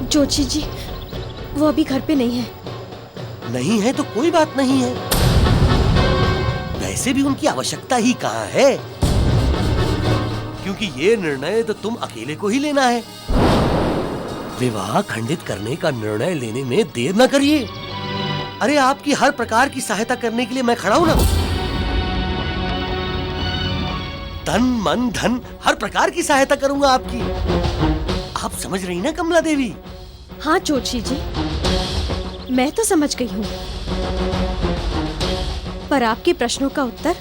जोशी जी, वो अभी घर पे नहीं है। नहीं है तो कोई बात नहीं है। वैसे भी उनकी आवश्यकता ही कहाँ है, क्योंकि ये निर्णय तो तुम अकेले को ही लेना है। विवाह खंडित करने का निर्णय लेने में देर न करिए। अरे, आपकी हर प्रकार की सहायता करने के लिए मैं खड़ा हूं ना। तन मन धन हर प्रकार की सहायता करूंगा आपकी। आप समझ रही ना कमला देवी? हाँ जोशी जी, मैं तो समझ गई हूँ, पर आपके प्रश्नों का उत्तर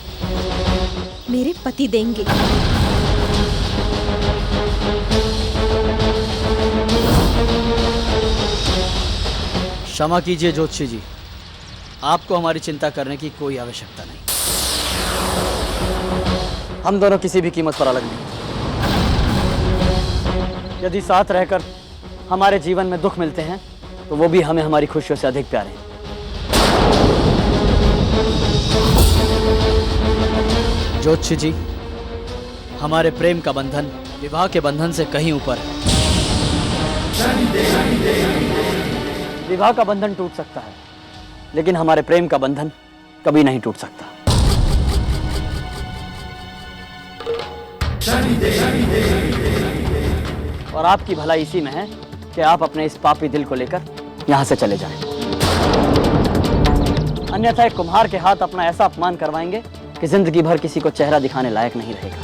मेरे पति देंगे। क्षमा कीजिए ज्योतिषी जी, आपको हमारी चिंता करने की कोई आवश्यकता नहीं। हम दोनों किसी भी कीमत पर अलग नहीं। यदि साथ रहकर हमारे जीवन में दुख मिलते हैं तो वो भी हमें हमारी खुशियों से अधिक प्यारे हैं। ज्योतिषी जी, हमारे प्रेम का बंधन विवाह के बंधन से कहीं ऊपर है। विवाह का बंधन टूट सकता है, लेकिन हमारे प्रेम का बंधन कभी नहीं टूट सकता। और आपकी भलाई इसी में है कि आप अपने इस पापी दिल को लेकर यहां से चले जाएं। अन्यथा एक कुम्हार के हाथ अपना ऐसा अपमान करवाएंगे कि जिंदगी भर किसी को चेहरा दिखाने लायक नहीं रहेगा।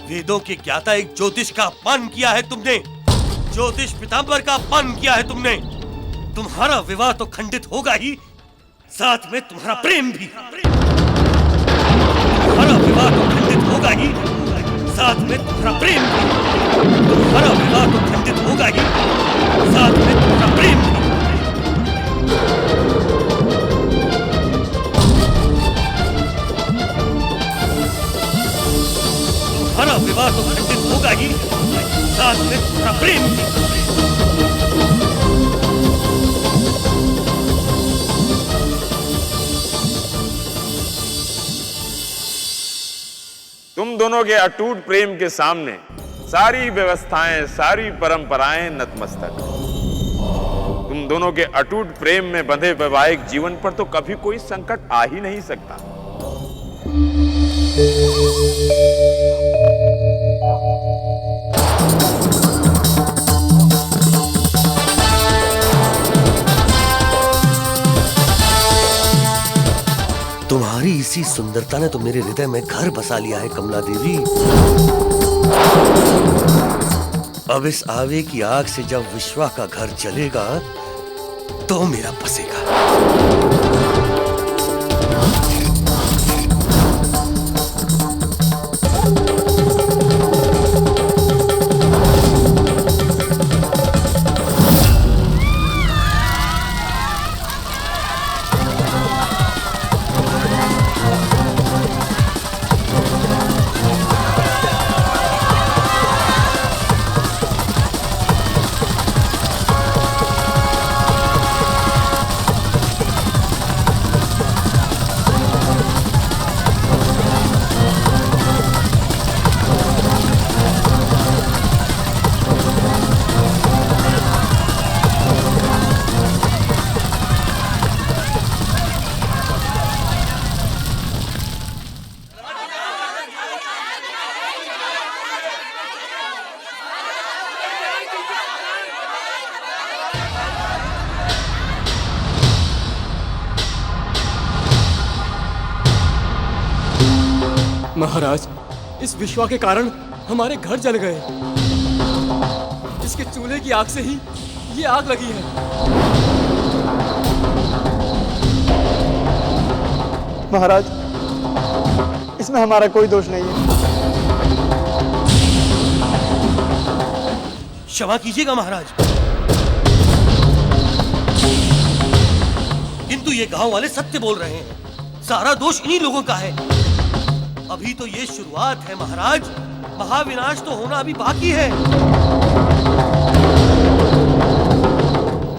वेदों के ज्ञाता एक ज्योतिष का अपमान किया है तुमने। ज्योतिष पितांबर का अपमान किया है तुमने। तुम्हारा विवाह तो खंडित होगा ही, साथ में तुम्हारा प्रेम भी। तुम्हारा विवाह तो खंडित होगा ही, साथ में तुम्हारा प्रेम भी। तुम्हारा विवाह तो खंडित होगा ही, साथ में तुम्हारा प्रेम भी। तुम्हारा विवाह तो खंडित होगा ही, साथ में तुम्हारा प्रेम भी। तुम दोनों के अटूट प्रेम के सामने सारी व्यवस्थाएं, सारी परंपराएं नतमस्तक। तुम दोनों के अटूट प्रेम में बंधे वैवाहिक जीवन पर तो कभी कोई संकट आ ही नहीं सकता। इसी सुंदरता ने तो मेरे हृदय में घर बसा लिया है कमला देवी। अब इस आवे की आग से जब विश्वा का घर जलेगा तो मेरा बसेगा। महाराज, इस विश्वा के कारण हमारे घर जल गए। इसके चूल्हे की आग से ही ये आग लगी है। महाराज, इसमें हमारा कोई दोष नहीं है। क्षमा कीजिएगा महाराज, किंतु ये गांव वाले सत्य बोल रहे हैं। सारा दोष इन्हीं लोगों का है। अभी तो ये शुरुआत है महाराज, महाविनाश तो होना अभी बाकी है।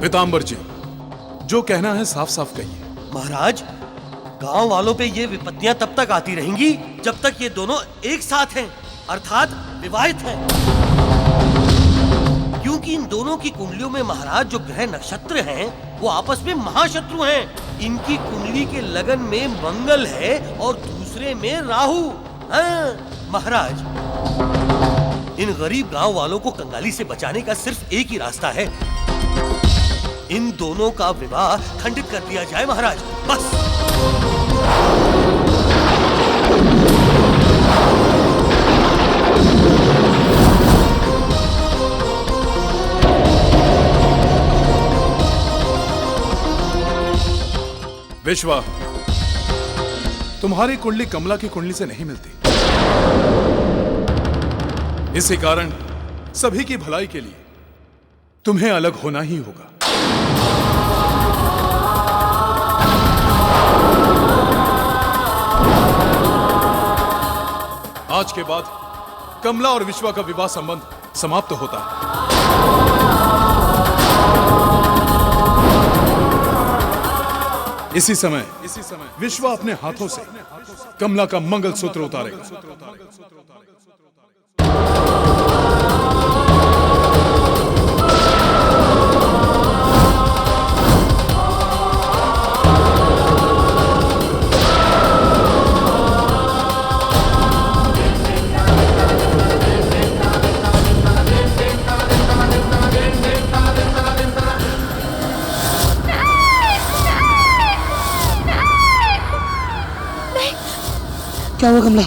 पीताम्बर जी, जो कहना है साफ साफ कहिए। महाराज, गांव वालों पे ये विपत्तियां तब तक आती रहेंगी जब तक ये दोनों एक साथ हैं, अर्थात विवाहित हैं। क्योंकि इन दोनों की कुंडलियों में महाराज जो ग्रह नक्षत्र हैं वो आपस में महाशत्रु हैं। इनकी कुंडली के लगन में मंगल है और दूसरे में राहु। हाँ महाराज, इन गरीब गांव वालों को कंगाली से बचाने का सिर्फ एक ही रास्ता है, इन दोनों का विवाह खंडित कर दिया जाए महाराज, बस। विश्वा, तुम्हारी कुंडली कमला की कुंडली से नहीं मिलती। इसी कारण सभी की भलाई के लिए तुम्हें अलग होना ही होगा। आज के बाद कमला और विश्वा का विवाह संबंध समाप्त होता है। इसी समय विश्वा अपने हाथों से कमला का मंगलसूत्र उतारेगा। क्या हुआ कमला?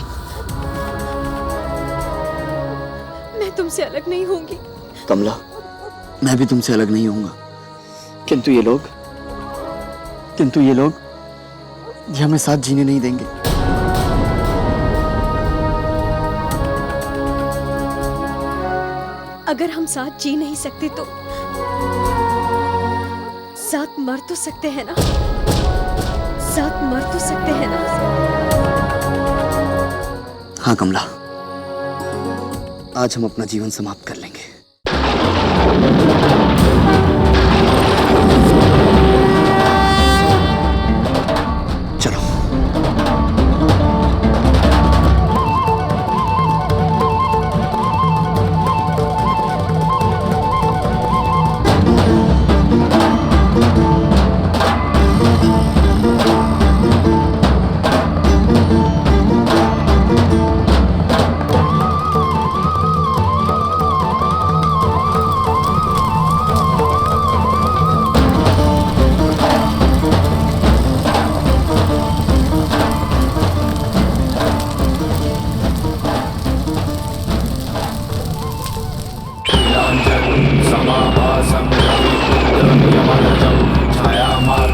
मैं तुमसे अलग नहीं होंगी। कमला, मैं भी तुमसे अलग नहीं होऊंगा। किंतु ये लोग ये हमें साथ जीने नहीं देंगे। अगर हम साथ जी नहीं सकते तो साथ मर तो सकते हैं ना? साथ मर तो सकते हैं ना? हाँ कमला, आज हम अपना जीवन समाप्त कर लेंगे। चलो।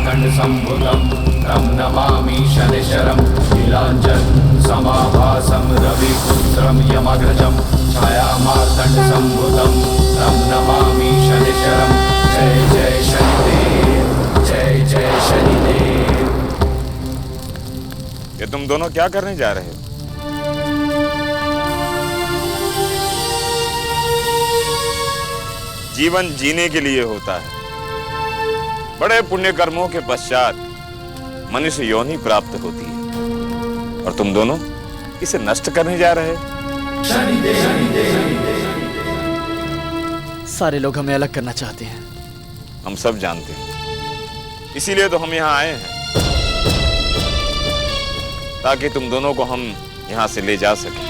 मार्तण्डसम्भुतं तं नमामि शनिश्चरं नीलाञ्जनसमाभासं रविपुत्रं यमग्रजं छायामार्तण्डसम्भुतं तं नमामि शनिश्चरं। जय जय शनिदेव, जय जय शनिदेव। ये तुम दोनों क्या करने जा रहे हो? जीवन जीने के लिए होता है। बड़े पुण्य कर्मों के पश्चात मनुष्य योनि प्राप्त होती है, और तुम दोनों इसे नष्ट करने जा रहे हो। सारे लोग हमें अलग करना चाहते हैं। हम सब जानते हैं, इसीलिए तो हम यहाँ आए हैं, ताकि तुम दोनों को हम यहाँ से ले जा सकें।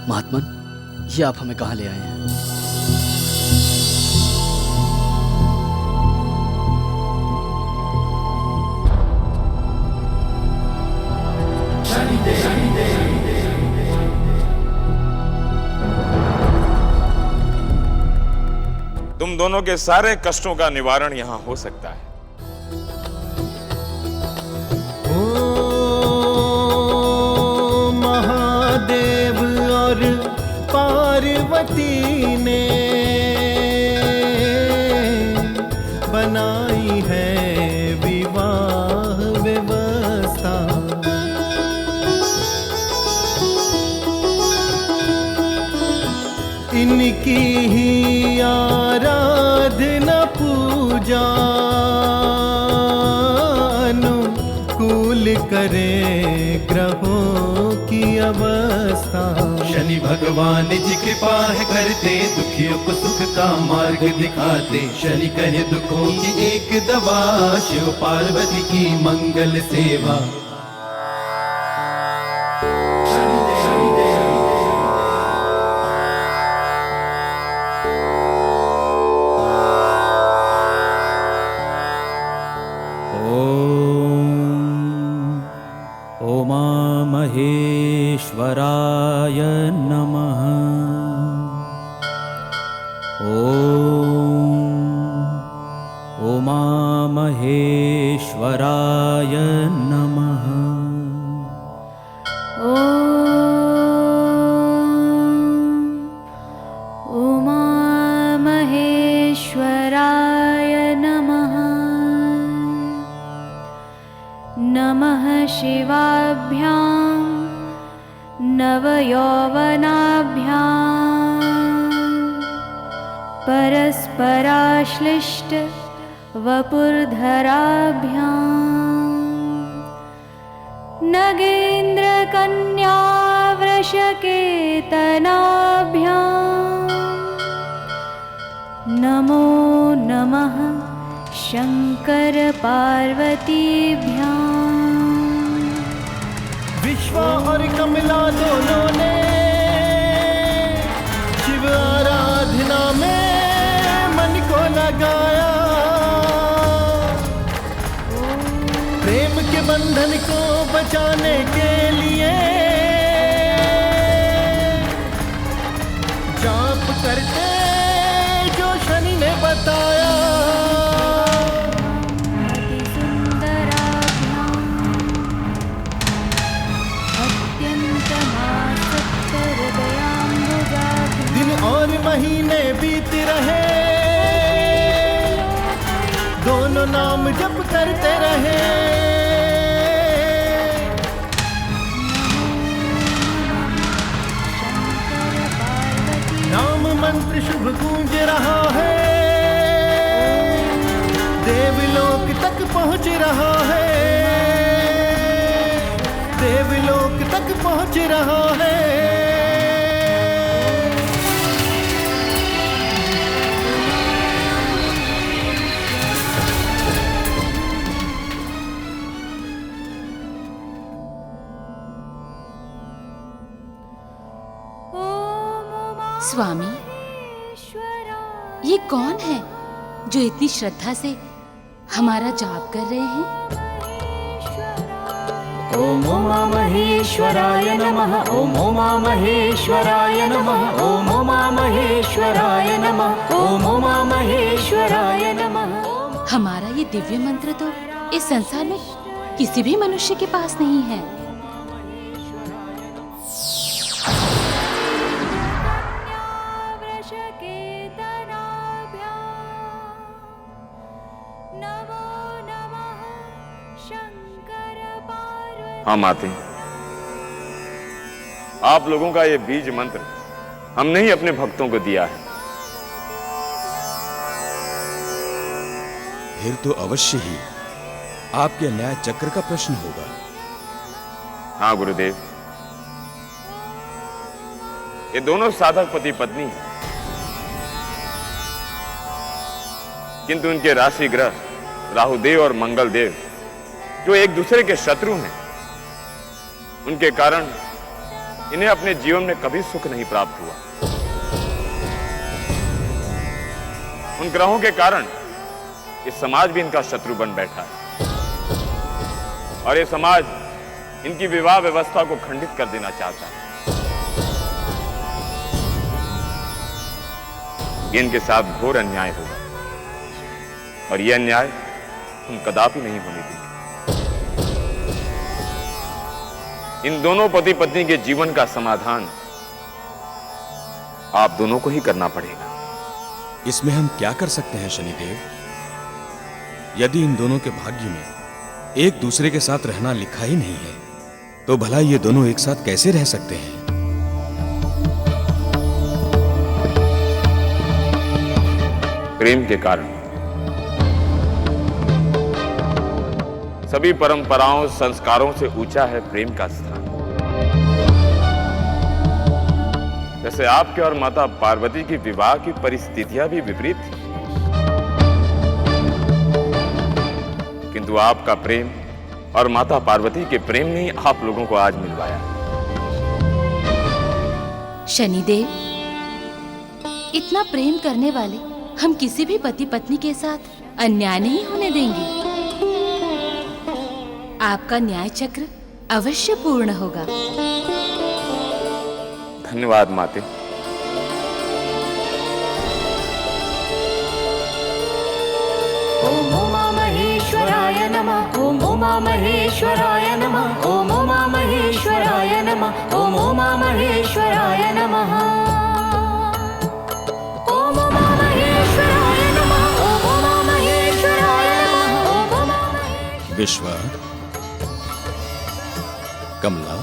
महात्मन, ये आप हमें कहाँ ले आए हैं? तुम दोनों के सारे कष्टों का निवारण यहाँ हो सकता है। महादेव और पार्वती ने बनाई है विवाह व्यवस्था। इनकी ही आराधना पूजा अनुकूल करे ग्रहों की अवस्था। शनि भगवान जी कृपा है करते, दुखियों को सुख का मार्ग दिखाते। शनि कहे दुखों की एक दवा, शिव पार्वती की मंगल सेवा। महेश्वराय नमः। ओम महेश्वराय नमः। ओम महेश्वराय नमः। नमः शिवाभ्यां नवयौवनाभ्यां परस्पराश्लिष्ट वपुर्धराभ्यां नगेन्द्रकन्या वृषकेतनाभ्यां नमो नमः शंकर पार्वतीभ्यां। विश्वा और कमला दोनों ने शिव आराधना में मन को लगाया। प्रेम के बंधन को बचाने के लिए जाप करते जो शनि ने बताया। दिन और महीने बीत रहे, दोनों नाम जप करते रहे। नाम मंत्र शुभ गूंज रहा है, देवलोक तक पहुंच रहा है। देवलोक तक पहुंच रहा है। स्वामी, ये कौन है जो इतनी श्रद्धा से हमारा जाप कर रहे हैं? ओम उमा महेश्वराय नमः। ओम उमा महेश्वराय नमः। ओम उमा महेश्वराय नमः। ओम उमा महेश्वराय नमः। हमारा ये दिव्य मंत्र तो इस संसार में किसी भी मनुष्य के पास नहीं है। हाँ माते, आप लोगों का ये बीज मंत्र हमने ही अपने भक्तों को दिया है। फिर तो अवश्य ही आपके न्याय चक्र का प्रश्न होगा। हाँ गुरुदेव, ये दोनों साधक पति पत्नी हैं, किंतु उनके राशि ग्रह राहुदेव और मंगलदेव जो एक दूसरे के शत्रु हैं, उनके कारण इन्हें अपने जीवन में कभी सुख नहीं प्राप्त हुआ। उन ग्रहों के कारण ये समाज भी इनका शत्रु बन बैठा है और ये समाज इनकी विवाह व्यवस्था को खंडित कर देना चाहता है। ये इनके साथ घोर अन्याय होगा और ये अन्याय हम कदापि नहीं होने देंगे। इन दोनों पति पत्नी के जीवन का समाधान आप दोनों को ही करना पड़ेगा। इसमें हम क्या कर सकते हैं शनिदेव? यदि इन दोनों के भाग्य में एक दूसरे के साथ रहना लिखा ही नहीं है, तो भला ये दोनों एक साथ कैसे रह सकते हैं? प्रेम के कारण सभी परंपराओं संस्कारों से ऊंचा है प्रेम का स्थान। जैसे आपके और माता पार्वती की विवाह की परिस्थितियां भी विपरीत थी, किंतु आपका प्रेम और माता पार्वती के प्रेम ने ही आप लोगों को आज मिलवाया। शनिदेव, इतना प्रेम करने वाले हम किसी भी पति पत्नी के साथ अन्याय नहीं होने देंगे। आपका न्याय चक्र अवश्य पूर्ण होगा। धन्यवाद माते। ओम उमा महेश्वराय नमः। ओम उमा महेश्वराय नमः। ओम उमा महेश्वराय नमः। ओम उमा महेश्वराय नमः। ओम उमा महेश्वराय नमः। ओम उमा महेश्वराय नमः। ओम उमा विश्व, कमला,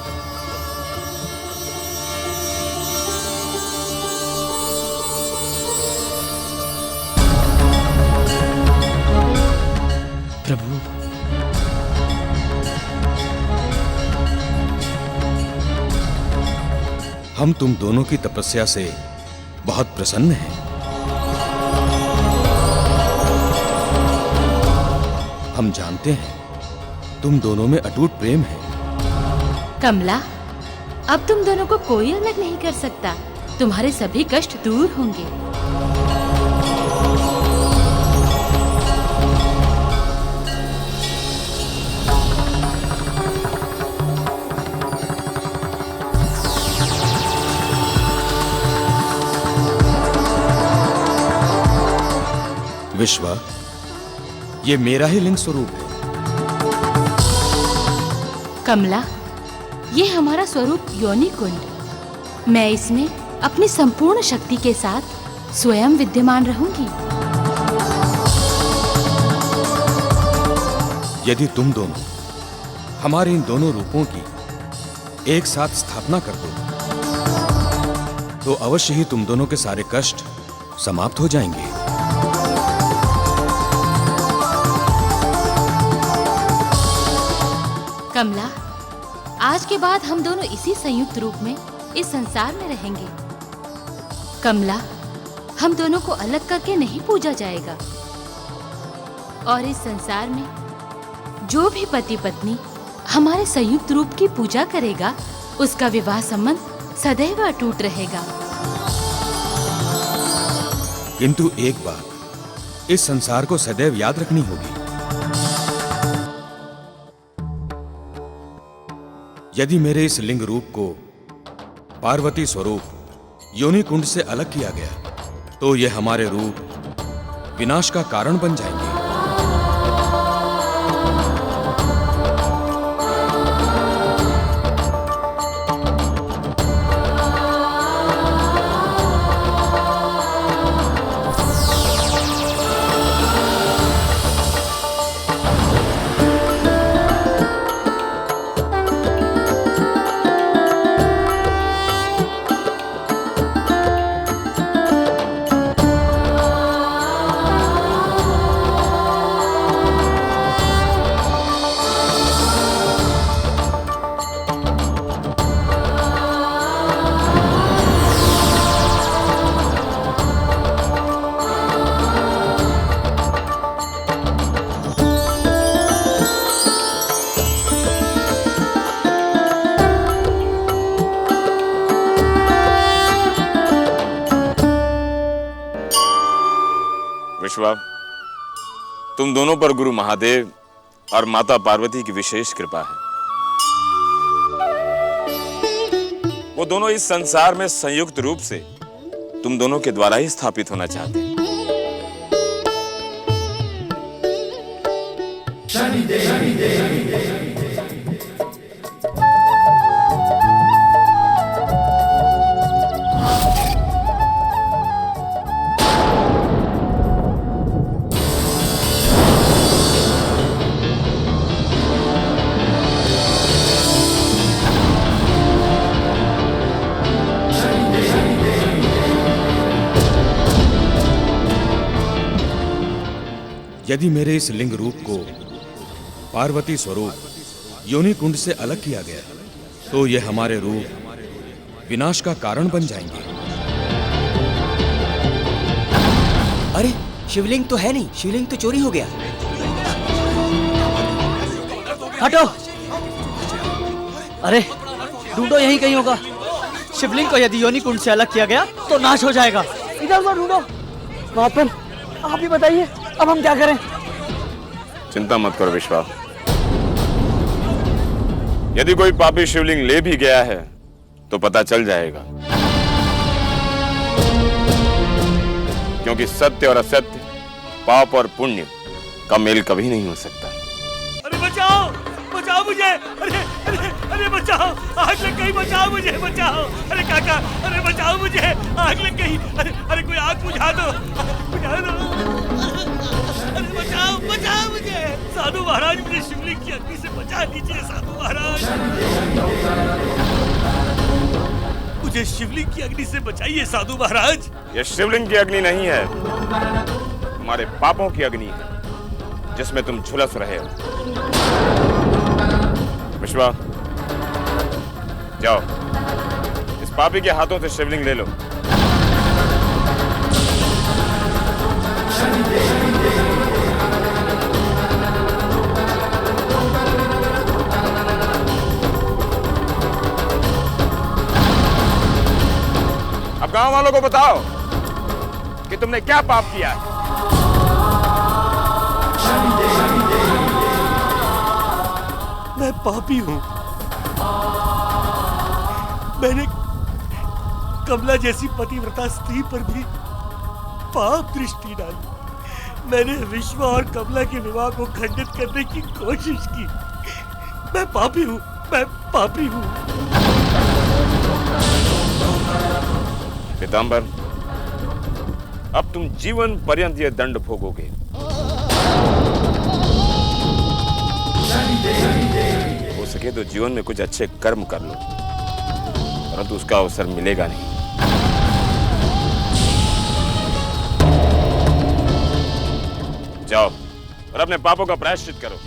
प्रभु, हम तुम दोनों की तपस्या से बहुत प्रसन्न हैं। हम जानते हैं तुम दोनों में अटूट प्रेम है। कमला, अब तुम दोनों को कोई अलग नहीं कर सकता। तुम्हारे सभी कष्ट दूर होंगे। विश्वा, ये मेरा ही लिंग स्वरूप है। कमला, ये हमारा स्वरूप योनि कुंड। मैं इसमें अपनी संपूर्ण शक्ति के साथ स्वयं विद्यमान रहूंगी। यदि तुम दोनों हमारे इन दोनों रूपों की एक साथ स्थापना कर दो, तो अवश्य ही तुम दोनों के सारे कष्ट समाप्त हो जाएंगे। कमला, आज के बाद हम दोनों इसी संयुक्त रूप में इस संसार में रहेंगे। कमला, हम दोनों को अलग करके नहीं पूजा जाएगा और इस संसार में जो भी पति पत्नी हमारे संयुक्त रूप की पूजा करेगा, उसका विवाह संबंध सदैव अटूट रहेगा। किंतु एक बात इस संसार को सदैव याद रखनी होगी। यदि मेरे इस लिंग रूप को पार्वती स्वरूप योनि कुंड से अलग किया गया तो ये हमारे रूप विनाश का कारण बन जाएंगे। विश्वा, तुम दोनों पर गुरु महादेव और माता पार्वती की विशेष कृपा है। वो दोनों इस संसार में संयुक्त रूप से तुम दोनों के द्वारा ही स्थापित होना चाहते हैं। यदि मेरे इस लिंग रूप को पार्वती स्वरूप योनि कुंड से अलग किया गया तो ये हमारे रूप विनाश का कारण बन जाएंगे। अरे शिवलिंग तो है नहीं, शिवलिंग तो चोरी हो गया। हटो! अरे ढूंढो, यहीं कहीं होगा। शिवलिंग को यदि योनि कुंड से अलग किया गया तो नाश हो जाएगा। इधर उधर ढूंढो। महात्मन, आप ही बताइए अब हम क्या करें? चिंता मत करो विश्वा, यदि कोई पापी शिवलिंग ले भी गया है तो पता चल जाएगा, क्योंकि सत्य और असत्य, पाप और पुण्य का मेल कभी नहीं हो सकता। अरे बचाओ, बचाओ मुझे! अरे अरे अरे बचाओ, आग लग गई! बचाओ मुझे, बचाओ! अरे काका, अरे बचाओ मुझे, आग लग गई! अरे अरे कोई आग बुझा दो, बुझा दो! अरे बचाओ, बचाओ मुझे! साधु महाराज, मुझे शिवलिंग की अग्नि से बचा लीजिए साधु महाराज! मुझे शिवलिंग की अग्नि से बचाइए साधु महाराज! यह शिवलिंग की अग्नि नहीं है, तुम्हारे पापों की अग्नि है जिसमें तुम झुलस रहे हो। विश्वा, जाओ, इस पापी के हाथों से शिवलिंग ले लो। अब गांव वालों को बताओ कि तुमने क्या पाप किया है। मैं पापी हूं। मैंने कमला जैसी पतिव्रता स्त्री पर भी पाप दृष्टि डाली। मैंने विश्वा और कमला के विवाह को खंडित करने की कोशिश की। मैं पापी हूं, मैं पापी हूं। पीतांबर, अब तुम जीवन पर्यंत यह दंड भोगोगे। हो सके तो जीवन में कुछ अच्छे कर्म कर लो, परंतु उसका अवसर मिलेगा नहीं। जाओ और अपने पापों का प्रायश्चित करो।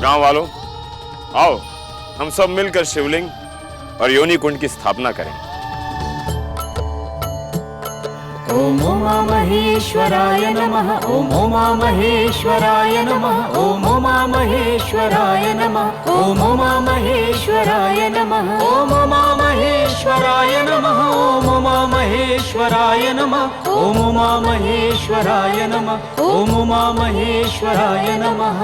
गांव वालों, आओ हम सब मिलकर शिवलिंग और योनि कुंड की स्थापना करें। ॐ उमामहेश्वराय नमः ॐ उमामहेश्वराय नमः ॐ उमामहेश्वराय नमः ॐ उमामहेश्वराय नमः ॐ उमामहेश्वराय नमः ॐ उमामहेश्वराय नमः ॐ उमामहेश्वराय नमः ॐ उमामहेश्वराय नमः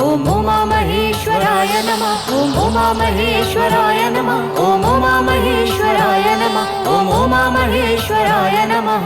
ॐ उमामहेश्वराय नमः ॐ उमामहेश्वराय नमः ॐ उमामहेश्वराय नमः ॐ उमामहेश्वराय नमः